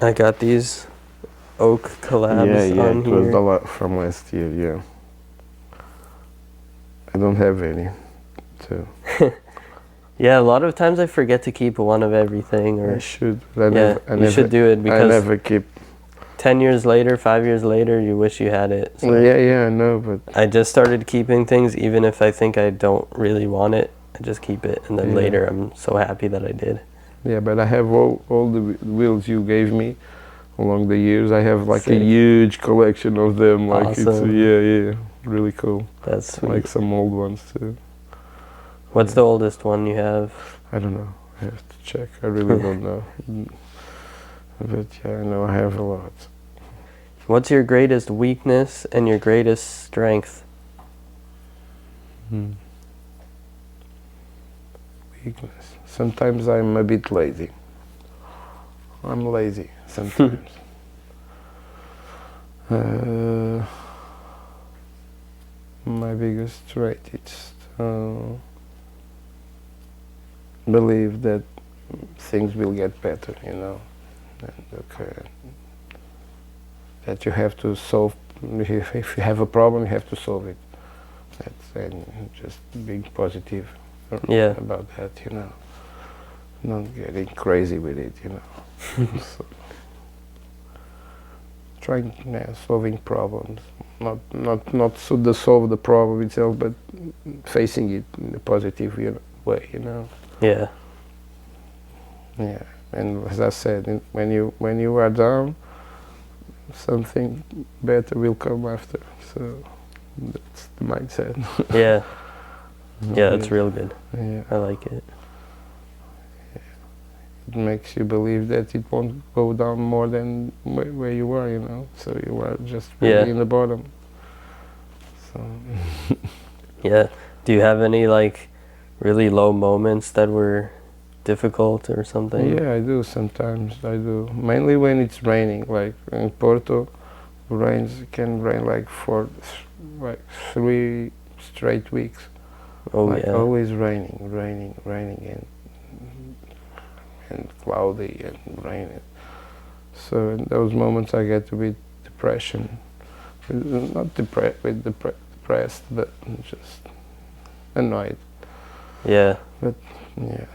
[SPEAKER 2] I got these oak collabs
[SPEAKER 3] Yeah,
[SPEAKER 2] on
[SPEAKER 3] it
[SPEAKER 2] here.
[SPEAKER 3] was a lot from last year, yeah. I don't have any, too.
[SPEAKER 2] Yeah, a lot of times I forget to keep one of everything. Or
[SPEAKER 3] I should.
[SPEAKER 2] you should do it because
[SPEAKER 3] I never keep.
[SPEAKER 2] 10 years later, 5 years later, you wish you had it. So
[SPEAKER 3] Yeah, I know, but
[SPEAKER 2] I just started keeping things, even if I think I don't really want it. I just keep it, and then later I'm so happy that I did.
[SPEAKER 3] yeah, but I have all the wheels you gave me along the years. I have like
[SPEAKER 2] Sick.
[SPEAKER 3] a huge collection of them. Like
[SPEAKER 2] Awesome.
[SPEAKER 3] it's really cool.
[SPEAKER 2] That's sweet.
[SPEAKER 3] Like some old ones too.
[SPEAKER 2] What's the oldest one you have?
[SPEAKER 3] I don't know. I have to check. I really don't know. But yeah, I know I have a lot.
[SPEAKER 2] What's your greatest weakness and your greatest strength?
[SPEAKER 3] Weakness. Sometimes I'm a bit lazy. I'm lazy sometimes. My biggest trait is to believe that things will get better, you know. And okay, that you have to solve. If you have a problem, you have to solve it. And just being positive about that, you know. Not getting crazy with it, you know. So, trying solving problems, not to solve the problem itself, but facing it in a positive way, you know.
[SPEAKER 2] Yeah.
[SPEAKER 3] Yeah, and as I said, when you are down, something better will come after. So that's the mindset.
[SPEAKER 2] Yeah. Yeah, that's real good.
[SPEAKER 3] Yeah.
[SPEAKER 2] I like it.
[SPEAKER 3] It makes you believe that it won't go down more than where you were, you know. So you are just really in the bottom. So.
[SPEAKER 2] Yeah. Do you have any like really low moments that were difficult or something?
[SPEAKER 3] Yeah, I do sometimes. I do mainly when it's raining. Like in Porto, can rain like for 3 straight weeks.
[SPEAKER 2] Oh
[SPEAKER 3] like
[SPEAKER 2] yeah.
[SPEAKER 3] Always raining, and cloudy and raining. So in those moments I get a bit depression. Not depressed, but just annoyed.
[SPEAKER 2] Yeah.
[SPEAKER 3] But yeah.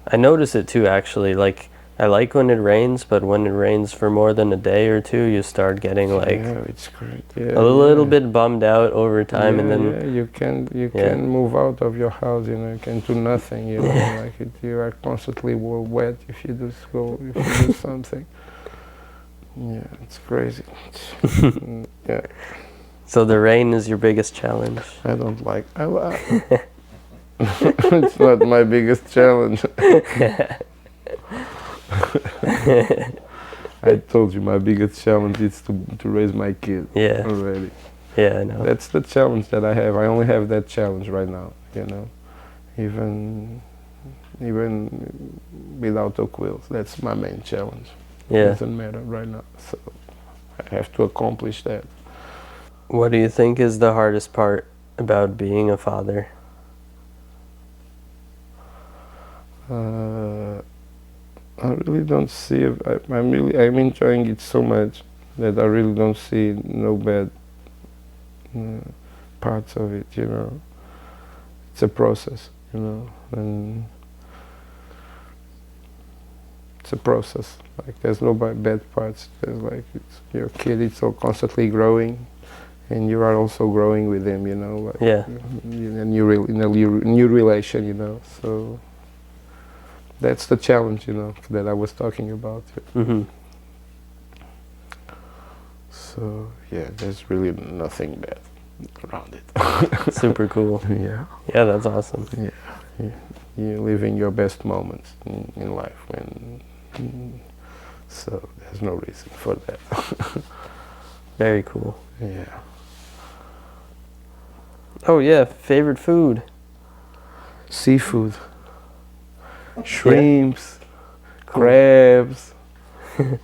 [SPEAKER 2] I notice it too, actually. Like, I like when it rains, but when it rains for more than a day or two, you start getting like
[SPEAKER 3] it's great. Yeah,
[SPEAKER 2] a little bit bummed out over time, and then
[SPEAKER 3] you can move out of your house. You know, you can do nothing. You know, like you are constantly wet if you do something. Yeah, it's crazy. Yeah.
[SPEAKER 2] So the rain is your biggest challenge.
[SPEAKER 3] I don't like. It's not my biggest challenge. I told you my biggest challenge is to raise my kid.
[SPEAKER 2] Yeah.
[SPEAKER 3] Already.
[SPEAKER 2] Yeah, I know.
[SPEAKER 3] That's the challenge that I have. I only have that challenge right now. You know, even without oak wheels, that's my main challenge.
[SPEAKER 2] Yeah.
[SPEAKER 3] It doesn't matter right now. So I have to accomplish that.
[SPEAKER 2] What do you think is the hardest part about being a father?
[SPEAKER 3] I really don't see it. I'm enjoying it so much that I really don't see no bad parts of it, you know. It's a process, you know, and it's a process. Like there's no bad parts. There's like your kid. It's all constantly growing, and you are also growing with him. Like in a new relation. So that's the challenge. That I was talking about.
[SPEAKER 2] Mm-hmm.
[SPEAKER 3] So yeah, there's really nothing bad around it.
[SPEAKER 2] Super cool.
[SPEAKER 3] Yeah.
[SPEAKER 2] Yeah, that's awesome.
[SPEAKER 3] Yeah. You're living your best moments in life, so there's no reason for that.
[SPEAKER 2] Very cool.
[SPEAKER 3] Yeah.
[SPEAKER 2] Oh yeah, favorite food?
[SPEAKER 3] Seafood. Shrimps, crabs,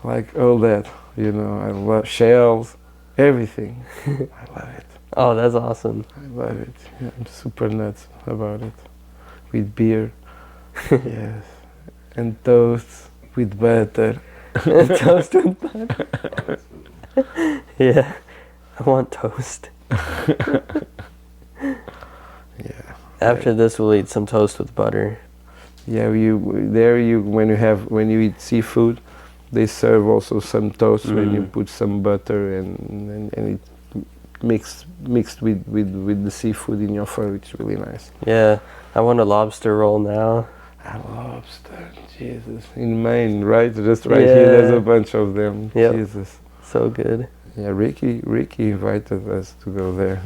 [SPEAKER 3] like all that. I love shells, everything. I love it.
[SPEAKER 2] Oh, that's awesome.
[SPEAKER 3] I love it. Yeah, I'm super nuts about it. With beer, yes, and toast with butter.
[SPEAKER 2] Toast with butter. Yeah, I want toast.
[SPEAKER 3] Yeah.
[SPEAKER 2] After this, we'll eat some toast with butter.
[SPEAKER 3] Yeah, when you eat seafood, they serve also some toast when you put some butter and it mixed with the seafood in your food. It's really nice.
[SPEAKER 2] Yeah, I want a lobster roll now.
[SPEAKER 3] A lobster, Jesus. In Maine, right? Just right here, there's a bunch of them.
[SPEAKER 2] Yep.
[SPEAKER 3] Jesus.
[SPEAKER 2] So good.
[SPEAKER 3] Yeah, Ricky invited us to go there.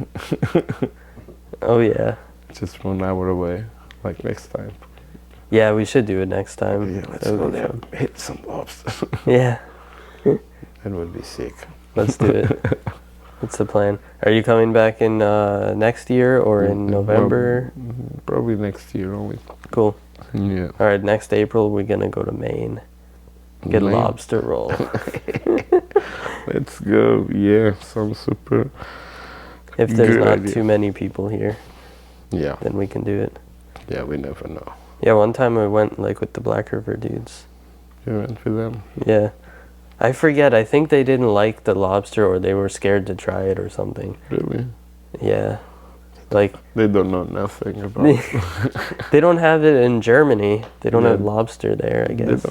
[SPEAKER 2] Oh yeah.
[SPEAKER 3] Just 1 hour away, like next time.
[SPEAKER 2] Yeah, we should do it next time.
[SPEAKER 3] Yeah, let's go there, hit some lobster.
[SPEAKER 2] Yeah.
[SPEAKER 3] That would be sick.
[SPEAKER 2] Let's do it. What's the plan? Are you coming back in next year or in November?
[SPEAKER 3] Probably next year only.
[SPEAKER 2] Cool.
[SPEAKER 3] Yeah.
[SPEAKER 2] All right, next April we're gonna go to Maine. Get a lobster roll.
[SPEAKER 3] Let's go. Yeah, sounds super.
[SPEAKER 2] If there's
[SPEAKER 3] good
[SPEAKER 2] not
[SPEAKER 3] idea.
[SPEAKER 2] too many people here,
[SPEAKER 3] Yeah.
[SPEAKER 2] then we can do it.
[SPEAKER 3] Yeah, we never know.
[SPEAKER 2] Yeah, one time I went like with the Black River dudes.
[SPEAKER 3] You went with them?
[SPEAKER 2] Yeah. I forget, I think they didn't like the lobster or they were scared to try it or something.
[SPEAKER 3] Really?
[SPEAKER 2] Yeah. Like
[SPEAKER 3] They don't know nothing about it.
[SPEAKER 2] they don't have it in Germany. They don't have lobster there, I guess.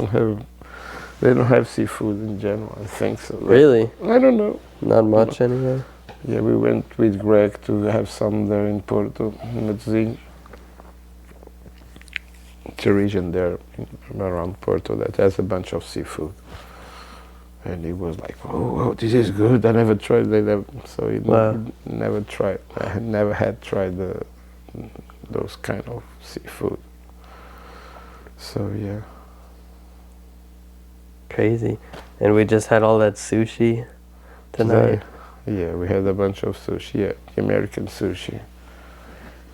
[SPEAKER 3] They don't have seafood in general, I think so.
[SPEAKER 2] Really?
[SPEAKER 3] I don't know.
[SPEAKER 2] Not much anyway.
[SPEAKER 3] Yeah, we went with Greg to have some there in Porto, in Medellin. It's a region there around Porto that has a bunch of seafood. And he was like, oh, this is good. I never tried that. So he never tried. I never had tried those kind of seafood. So yeah.
[SPEAKER 2] Crazy. And we just had all that sushi tonight.
[SPEAKER 3] Yeah, we had a bunch of sushi. Yeah, American sushi.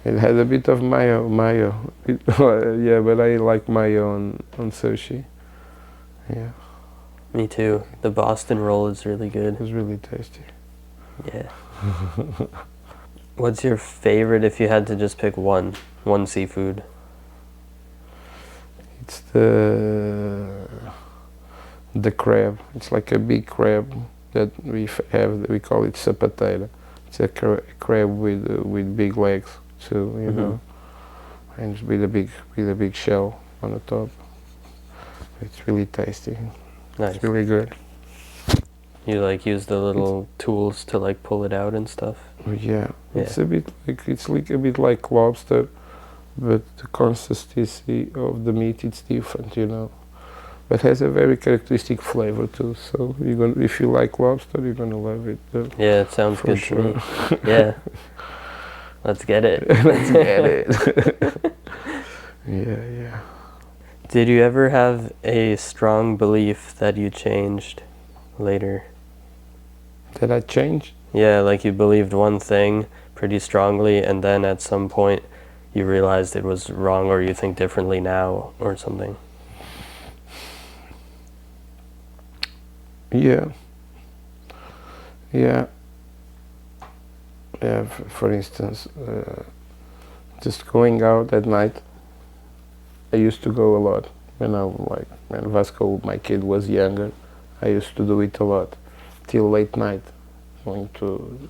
[SPEAKER 3] It had a bit of mayo. Yeah, but I like mayo on sushi. Yeah.
[SPEAKER 2] Me too. The Boston roll is really good.
[SPEAKER 3] It was really tasty.
[SPEAKER 2] Yeah. What's your favorite if you had to just pick one seafood?
[SPEAKER 3] It's the crab. It's like a big crab that we have. We call it sapateira. It's a crab with big legs too, you know, and with a big shell on the top. It's really tasty.
[SPEAKER 2] Nice.
[SPEAKER 3] It's really good.
[SPEAKER 2] You like use the little tools to like pull it out and stuff?
[SPEAKER 3] Yeah. It's a bit like lobster, but the consistency of the meat it's different, you know. But has a very characteristic flavor too. So if you like lobster, you're gonna love it.
[SPEAKER 2] Yeah, it sounds good to me. Yeah. Let's get it.
[SPEAKER 3] Let's get it. Yeah.
[SPEAKER 2] Did you ever have a strong belief that you changed later?
[SPEAKER 3] Did I change?
[SPEAKER 2] Yeah, like you believed one thing pretty strongly and then at some point you realized it was wrong or you think differently now or something.
[SPEAKER 3] Yeah. For instance, just going out at night. I used to go a lot when Vasco, my kid, was younger. I used to do it a lot till late night, going to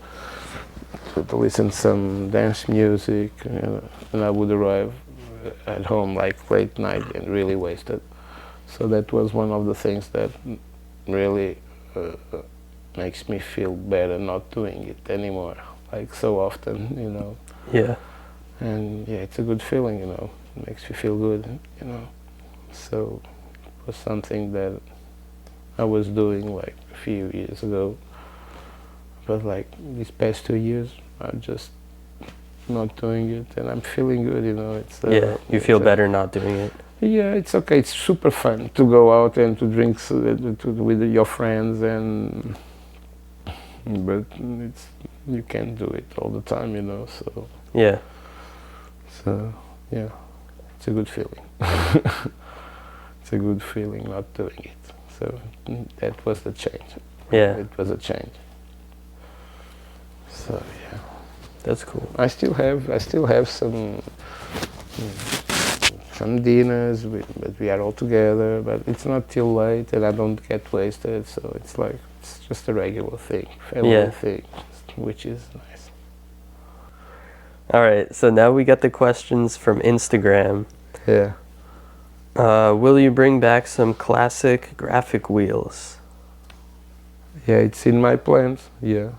[SPEAKER 3] listen to some dance music, and I would arrive at home like late night and really wasted. So that was one of the things that really makes me feel better not doing it anymore, like so often, you know.
[SPEAKER 2] Yeah.
[SPEAKER 3] And yeah, it's a good feeling, you know. It makes you feel good, you know. So it was something that I was doing like a few years ago, but like these past 2 years, I'm just not doing it, and I'm feeling good, you know. It's
[SPEAKER 2] Yeah, you feel better not doing it.
[SPEAKER 3] yeah, it's okay. It's super fun to go out and to drink with your friends, and but it's you can't do it all the time, you know.
[SPEAKER 2] Yeah.
[SPEAKER 3] So yeah, it's a good feeling. It's a good feeling not doing it. So that was the change.
[SPEAKER 2] Yeah.
[SPEAKER 3] It was a change. So yeah,
[SPEAKER 2] That's cool.
[SPEAKER 3] I still have some dinners, but we are all together. But it's not till late, and I don't get wasted. So it's like it's just a regular thing, family thing, which is nice.
[SPEAKER 2] All right, so now we got the questions from Instagram.
[SPEAKER 3] Yeah.
[SPEAKER 2] Will you bring back some classic graphic wheels?
[SPEAKER 3] Yeah, it's in my plans. Yeah,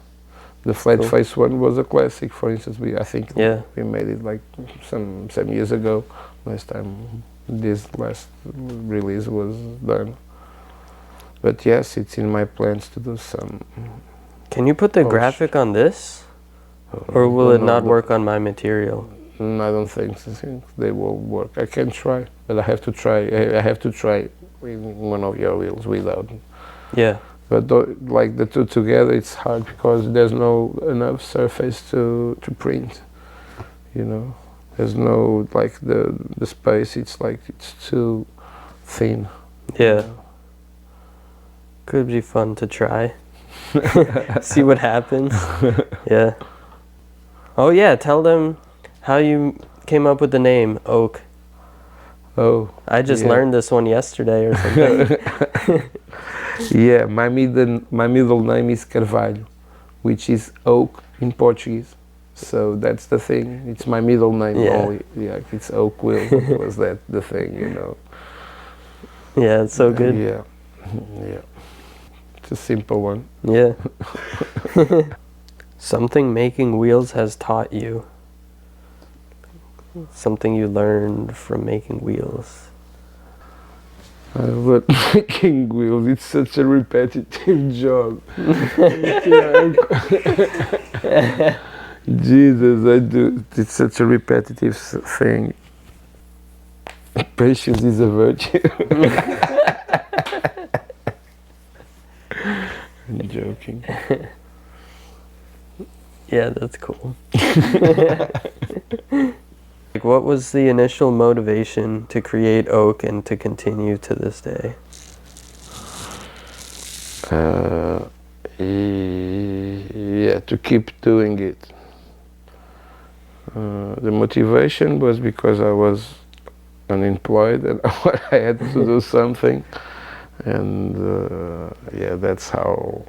[SPEAKER 3] the Flatface one was a classic. For instance, I think we made it like some years ago. Last time this last release was done. But yes, it's in my plans to do some.
[SPEAKER 2] Can you put the graphic on this, or will it not work on my material?
[SPEAKER 3] I don't think they will work. I can try, but I have to try. I have to try one of your wheels without.
[SPEAKER 2] Yeah.
[SPEAKER 3] But like the two together, it's hard because there's no enough surface to print. You know, there's no like the space. It's like it's too thin.
[SPEAKER 2] Yeah.
[SPEAKER 3] You know?
[SPEAKER 2] Could be fun to try. See what happens. Yeah. Oh yeah, tell them how you came up with the name Oak.
[SPEAKER 3] Oh.
[SPEAKER 2] I just learned this one yesterday or something.
[SPEAKER 3] Yeah, my middle name is Carvalho, which is oak in Portuguese. So that's the thing. It's my middle name only. Yeah, it's Oak Will. Was that the thing, you know?
[SPEAKER 2] Yeah, it's so good.
[SPEAKER 3] Yeah, yeah. It's a simple one.
[SPEAKER 2] Yeah. Something making wheels has taught you. Something you learned from making wheels.
[SPEAKER 3] But making wheels, it's such a repetitive job. Jesus, it's such a repetitive thing. Patience is a virtue. I'm joking.
[SPEAKER 2] Yeah, that's cool. Like, what was the initial motivation to create Oak and to continue to this day?
[SPEAKER 3] Yeah, to keep doing it. The motivation was because I was unemployed and I had to do something, and yeah, that's how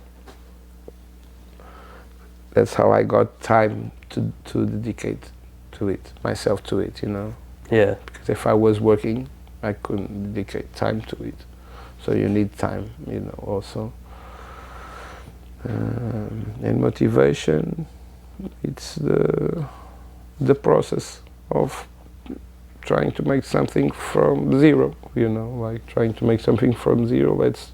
[SPEAKER 3] I got time to dedicate to it, myself to it, you know.
[SPEAKER 2] Yeah.
[SPEAKER 3] Because if I was working, I couldn't dedicate time to it. So you need time, you know, also. And motivation, it's the process of trying to make something from zero, you know, like trying to make something from zero. Let's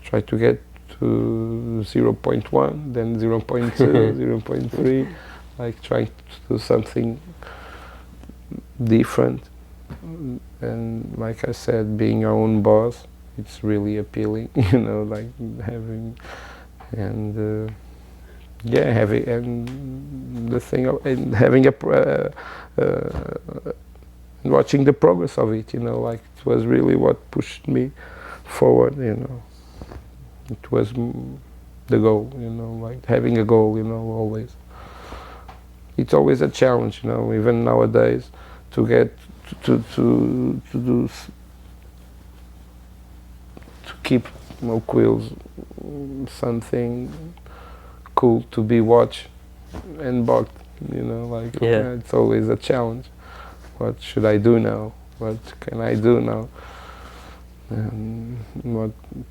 [SPEAKER 3] try to get to 0.1, then 0.2, 0.3, like trying to do something different. And like I said, being your own boss, it's really appealing, you know, like having, and yeah, having, and the thing of, and having watching the progress of it, you know, like it was really what pushed me forward, you know. It was the goal, you know, like having a goal, you know, always. It's always a challenge, you know, even nowadays, to get to keep Oak Wheels something cool to be watched and bought, you know, like it's always a challenge. What should I do now? What can I do now? And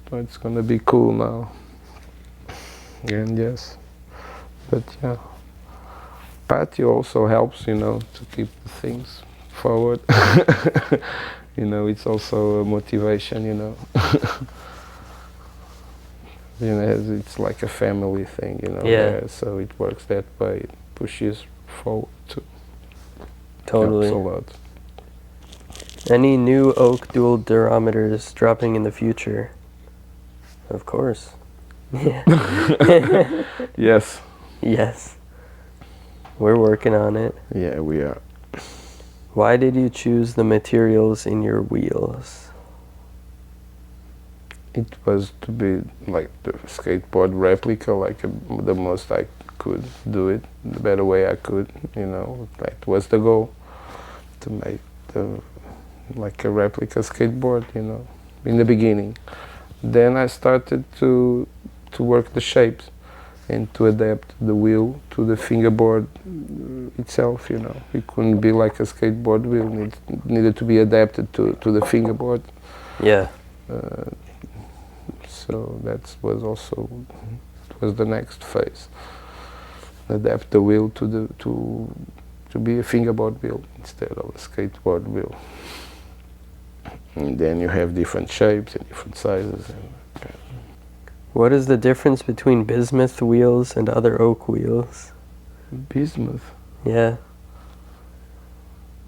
[SPEAKER 3] what's gonna be cool now. And yes, but yeah, Pateo also helps, you know, to keep the things forward. You know, it's also a motivation, you know. You know, it's like a family thing, you know.
[SPEAKER 2] Yeah.
[SPEAKER 3] There, so it works that way. It pushes forward too.
[SPEAKER 2] Totally.
[SPEAKER 3] Helps a lot.
[SPEAKER 2] Any new oak dual durometers dropping in the future? Of course. Yeah.
[SPEAKER 3] Yes.
[SPEAKER 2] Yes. We're working on it.
[SPEAKER 3] Yeah, we are.
[SPEAKER 2] Why did you choose the materials in your wheels?
[SPEAKER 3] It was to be like the skateboard replica, like the most I could do it, the better way I could, you know. That was the goal, to make like a replica skateboard, you know, in the beginning. Then I started to work the shapes and to adapt the wheel to the fingerboard itself, you know. It couldn't be like a skateboard wheel, needed to be adapted to the fingerboard.
[SPEAKER 2] Yeah.
[SPEAKER 3] So that was the next phase. Adapt the wheel to be a fingerboard wheel instead of a skateboard wheel. And then you have different shapes and different sizes.
[SPEAKER 2] What is the difference between bismuth wheels and other oak wheels?
[SPEAKER 3] Bismuth?
[SPEAKER 2] Yeah.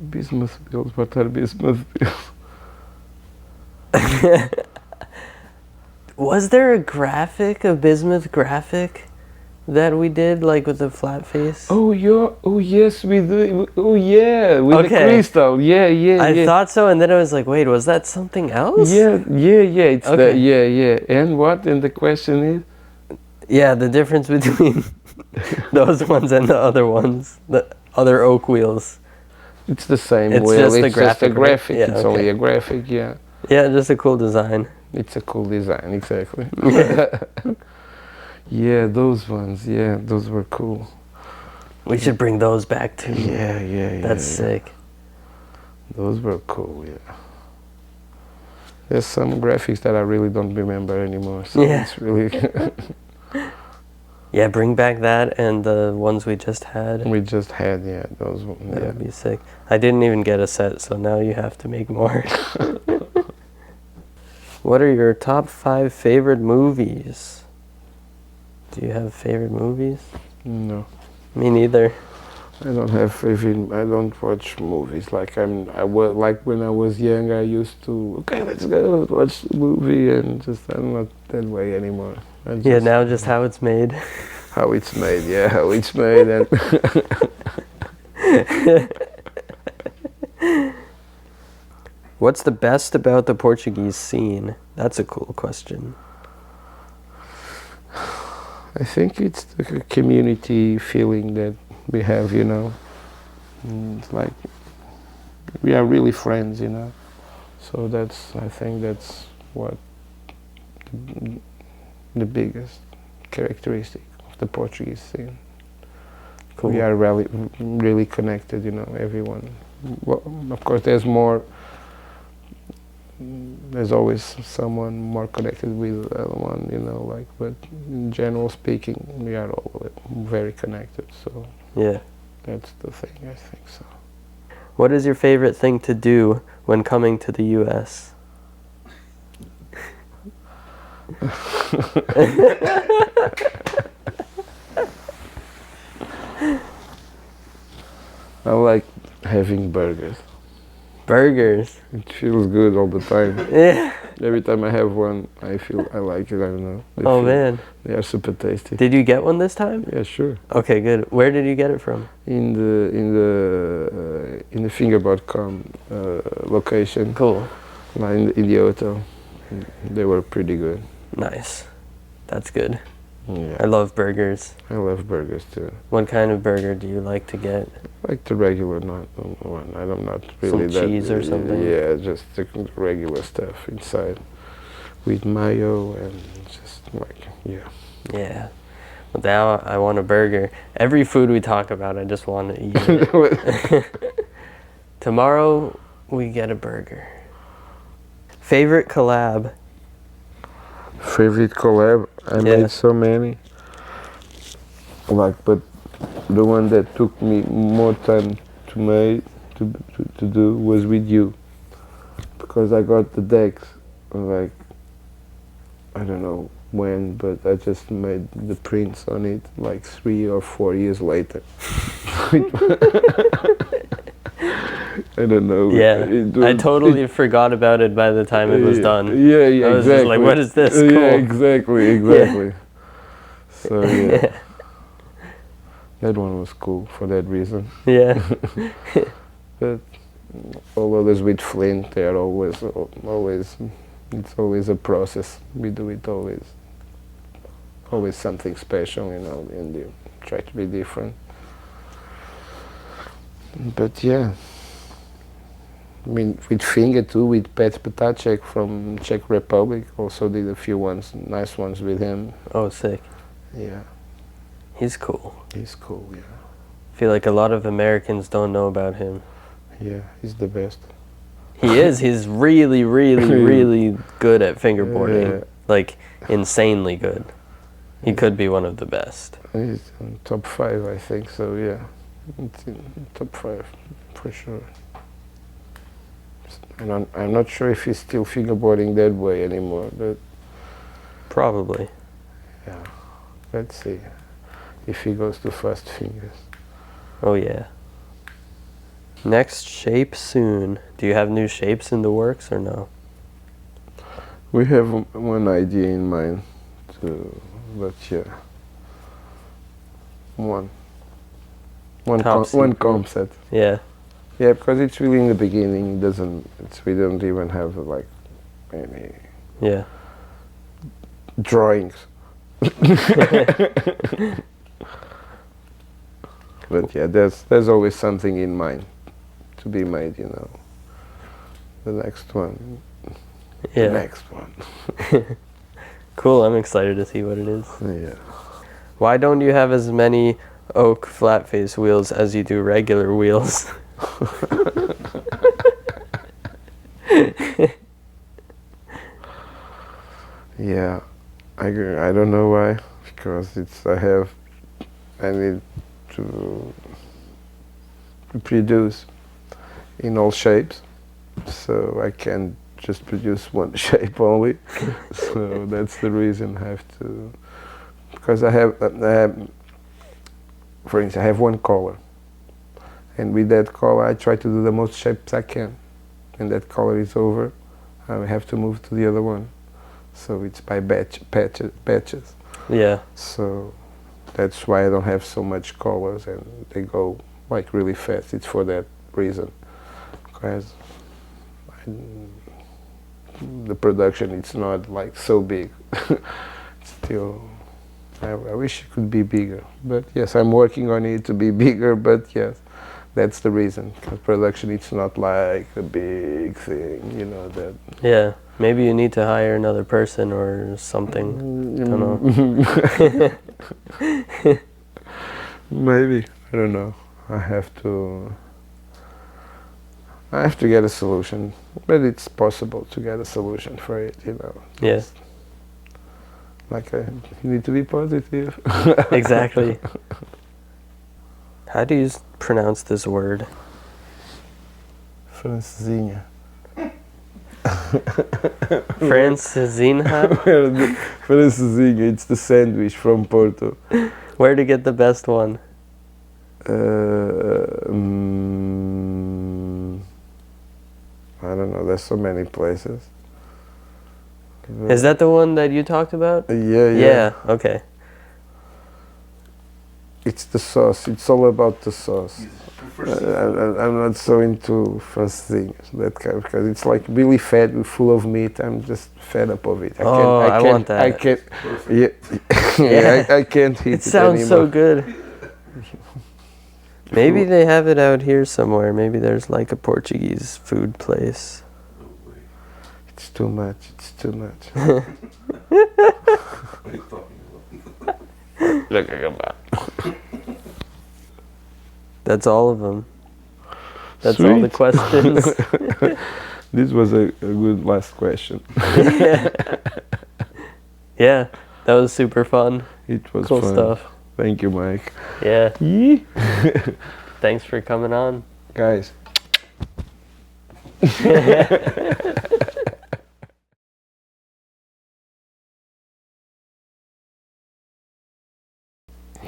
[SPEAKER 3] Bismuth wheels? What are bismuth wheels?
[SPEAKER 2] Was there a bismuth graphic that we did, like with the flat face?
[SPEAKER 3] Oh yes, we do. Oh yeah, with the crystal. Yeah.
[SPEAKER 2] I thought so, and then I was like, wait, was that something else?
[SPEAKER 3] Yeah. It's
[SPEAKER 2] Okay.
[SPEAKER 3] yeah. And what? And the question is?
[SPEAKER 2] Yeah, the difference between those ones and the other ones, the other oak wheels.
[SPEAKER 3] It's the same
[SPEAKER 2] It's
[SPEAKER 3] wheel.
[SPEAKER 2] just
[SPEAKER 3] It's
[SPEAKER 2] the graphic,
[SPEAKER 3] just a graphic.
[SPEAKER 2] right? Yeah,
[SPEAKER 3] It's only a graphic. Yeah.
[SPEAKER 2] Yeah, just a cool design.
[SPEAKER 3] It's a cool design, exactly. Yeah, those ones. Yeah, those were cool.
[SPEAKER 2] We should bring those back too.
[SPEAKER 3] Yeah.
[SPEAKER 2] That's sick.
[SPEAKER 3] Those were cool. Yeah. There's some graphics that I really don't remember anymore. So it's really.
[SPEAKER 2] Yeah, bring back that and the ones we just had.
[SPEAKER 3] We just had those.
[SPEAKER 2] That would be sick. I didn't even get a set, so now you have to make more. What are your top 5 favorite movies? Do you have favorite movies?
[SPEAKER 3] No.
[SPEAKER 2] Me neither.
[SPEAKER 3] I don't have favorite. I don't watch movies. Like like when I was young, I used to. Okay, let's go watch the movie, and I'm not that way anymore.
[SPEAKER 2] Now just how it's made.
[SPEAKER 3] How it's made, yeah, how it's made, and.
[SPEAKER 2] What's the best about the Portuguese scene? That's a cool question.
[SPEAKER 3] I think it's the community feeling that we have, you know. It's like we are really friends, you know. So I think that's what the biggest characteristic of the Portuguese scene. Cool. We are really connected, you know, everyone. Well, of course, there's always someone more connected with the other one, you know, like, but in general speaking, we are all very connected, so
[SPEAKER 2] yeah, that's
[SPEAKER 3] the thing, I think so.
[SPEAKER 2] What is your favorite thing to do when coming to the US? I like having burgers. Burgers?
[SPEAKER 3] It feels good all the time.
[SPEAKER 2] Yeah.
[SPEAKER 3] Every time I have one, I like it, I don't know.
[SPEAKER 2] Man.
[SPEAKER 3] They are super tasty.
[SPEAKER 2] Did you get one this time?
[SPEAKER 3] Yeah, sure.
[SPEAKER 2] Okay, good. Where did you get it from?
[SPEAKER 3] In the fingerboard location.
[SPEAKER 2] Cool.
[SPEAKER 3] In the hotel. They were pretty good.
[SPEAKER 2] Nice. That's good.
[SPEAKER 3] Yeah.
[SPEAKER 2] I love burgers.
[SPEAKER 3] I love burgers too.
[SPEAKER 2] What kind of burger do you like to get?
[SPEAKER 3] Like the regular, not one. I'm not really
[SPEAKER 2] some cheese or something?
[SPEAKER 3] Yeah, just the regular stuff inside. With mayo and just
[SPEAKER 2] Yeah. Well, now I want a burger. Every food we talk about, I just want to eat it. Tomorrow, we get a burger. Favorite collab?
[SPEAKER 3] Favorite collab? I made so many. But the one that took me more time to do was with you, because I got the decks I don't know when, but I just made the prints on it 3 or 4 years later. I don't know.
[SPEAKER 2] Yeah, I totally forgot about it by the time it was done.
[SPEAKER 3] Yeah,
[SPEAKER 2] I was
[SPEAKER 3] exactly.
[SPEAKER 2] just like, what is this? Cool.
[SPEAKER 3] Yeah, exactly.
[SPEAKER 2] Yeah.
[SPEAKER 3] So yeah. That one was cool for that reason.
[SPEAKER 2] Yeah.
[SPEAKER 3] But all others with Flint, they are always, it's always a process. We do it always something special, and you try to be different. But yeah, I mean, with Finger too, with Pateo from Czech Republic, also did a few nice ones with him.
[SPEAKER 2] Oh, sick.
[SPEAKER 3] Yeah.
[SPEAKER 2] He's cool.
[SPEAKER 3] He's cool, yeah.
[SPEAKER 2] I feel like a lot of Americans don't know about him.
[SPEAKER 3] Yeah, he's the best.
[SPEAKER 2] He is. He's really, really, really good at fingerboarding. Like, insanely good. He could be one of the best.
[SPEAKER 3] He's in top 5, I think, so yeah. It's in top 5, for sure. And I'm not sure if he's still fingerboarding that way anymore, but...
[SPEAKER 2] Probably.
[SPEAKER 3] Yeah, let's see if he goes to fast fingers.
[SPEAKER 2] Oh yeah. Next shape soon. Do you have new shapes in the works or no?
[SPEAKER 3] We have one idea in mind too, but yeah. One concept.
[SPEAKER 2] Yeah.
[SPEAKER 3] Yeah, because it's really in the beginning. We don't even have any drawings. But yeah, there's always something in mind to be made, The next one.
[SPEAKER 2] Yeah.
[SPEAKER 3] The next one.
[SPEAKER 2] Cool, I'm excited to see what it is.
[SPEAKER 3] Yeah.
[SPEAKER 2] Why don't you have as many oak flat face wheels as you do regular wheels?
[SPEAKER 3] Yeah, I don't know why, because I need to produce in all shapes, so I can't just produce one shape only. So that's the reason I have to, because I have, for instance, I have one color, and with that color I try to do the most shapes I can, and that color is over, I have to move to the other one. So it's by patches.
[SPEAKER 2] Yeah.
[SPEAKER 3] So that's why I don't have so much colors, and they go really fast. It's for that reason, because the production, it's not so big. Still, I wish it could be bigger. But yes, I'm working on it to be bigger. But yes, that's the reason. Because production, it's not a big thing, that.
[SPEAKER 2] Yeah. Maybe you need to hire another person or something. Don't know.
[SPEAKER 3] Maybe. I don't know. I have to get a solution, but it's possible to get a solution for it,
[SPEAKER 2] Yeah.
[SPEAKER 3] You need to be positive.
[SPEAKER 2] Exactly. How do you pronounce this word?
[SPEAKER 3] Francesinha.
[SPEAKER 2] Francesinha?
[SPEAKER 3] Francesinha, it's the sandwich from Porto.
[SPEAKER 2] Where to get the best one?
[SPEAKER 3] I don't know, there's so many places.
[SPEAKER 2] Is that the one that you talked about?
[SPEAKER 3] Yeah.
[SPEAKER 2] Yeah, okay.
[SPEAKER 3] It's the sauce, it's all about the sauce. I'm not so into fast things, that kind, because it's really fat, full of meat. I'm just fed up of it.
[SPEAKER 2] I want that.
[SPEAKER 3] I can't. Yeah, I can't eat it.
[SPEAKER 2] It sounds
[SPEAKER 3] anymore.
[SPEAKER 2] so good. Maybe they have it out here somewhere. Maybe there's a Portuguese food place.
[SPEAKER 3] It's too much. It's too much.
[SPEAKER 2] That's all of them. That's
[SPEAKER 3] Sweet.
[SPEAKER 2] all the questions.
[SPEAKER 3] This was a good last question.
[SPEAKER 2] Yeah, that was super fun.
[SPEAKER 3] It was
[SPEAKER 2] Cool
[SPEAKER 3] fun.
[SPEAKER 2] stuff.
[SPEAKER 3] Thank you, Mike.
[SPEAKER 2] Yeah.
[SPEAKER 3] Yee.
[SPEAKER 2] Thanks for coming on.
[SPEAKER 3] Guys.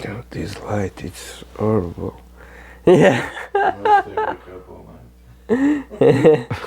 [SPEAKER 3] God, this light, it's horrible.
[SPEAKER 2] Yeah.
[SPEAKER 4] Must have a couple nights.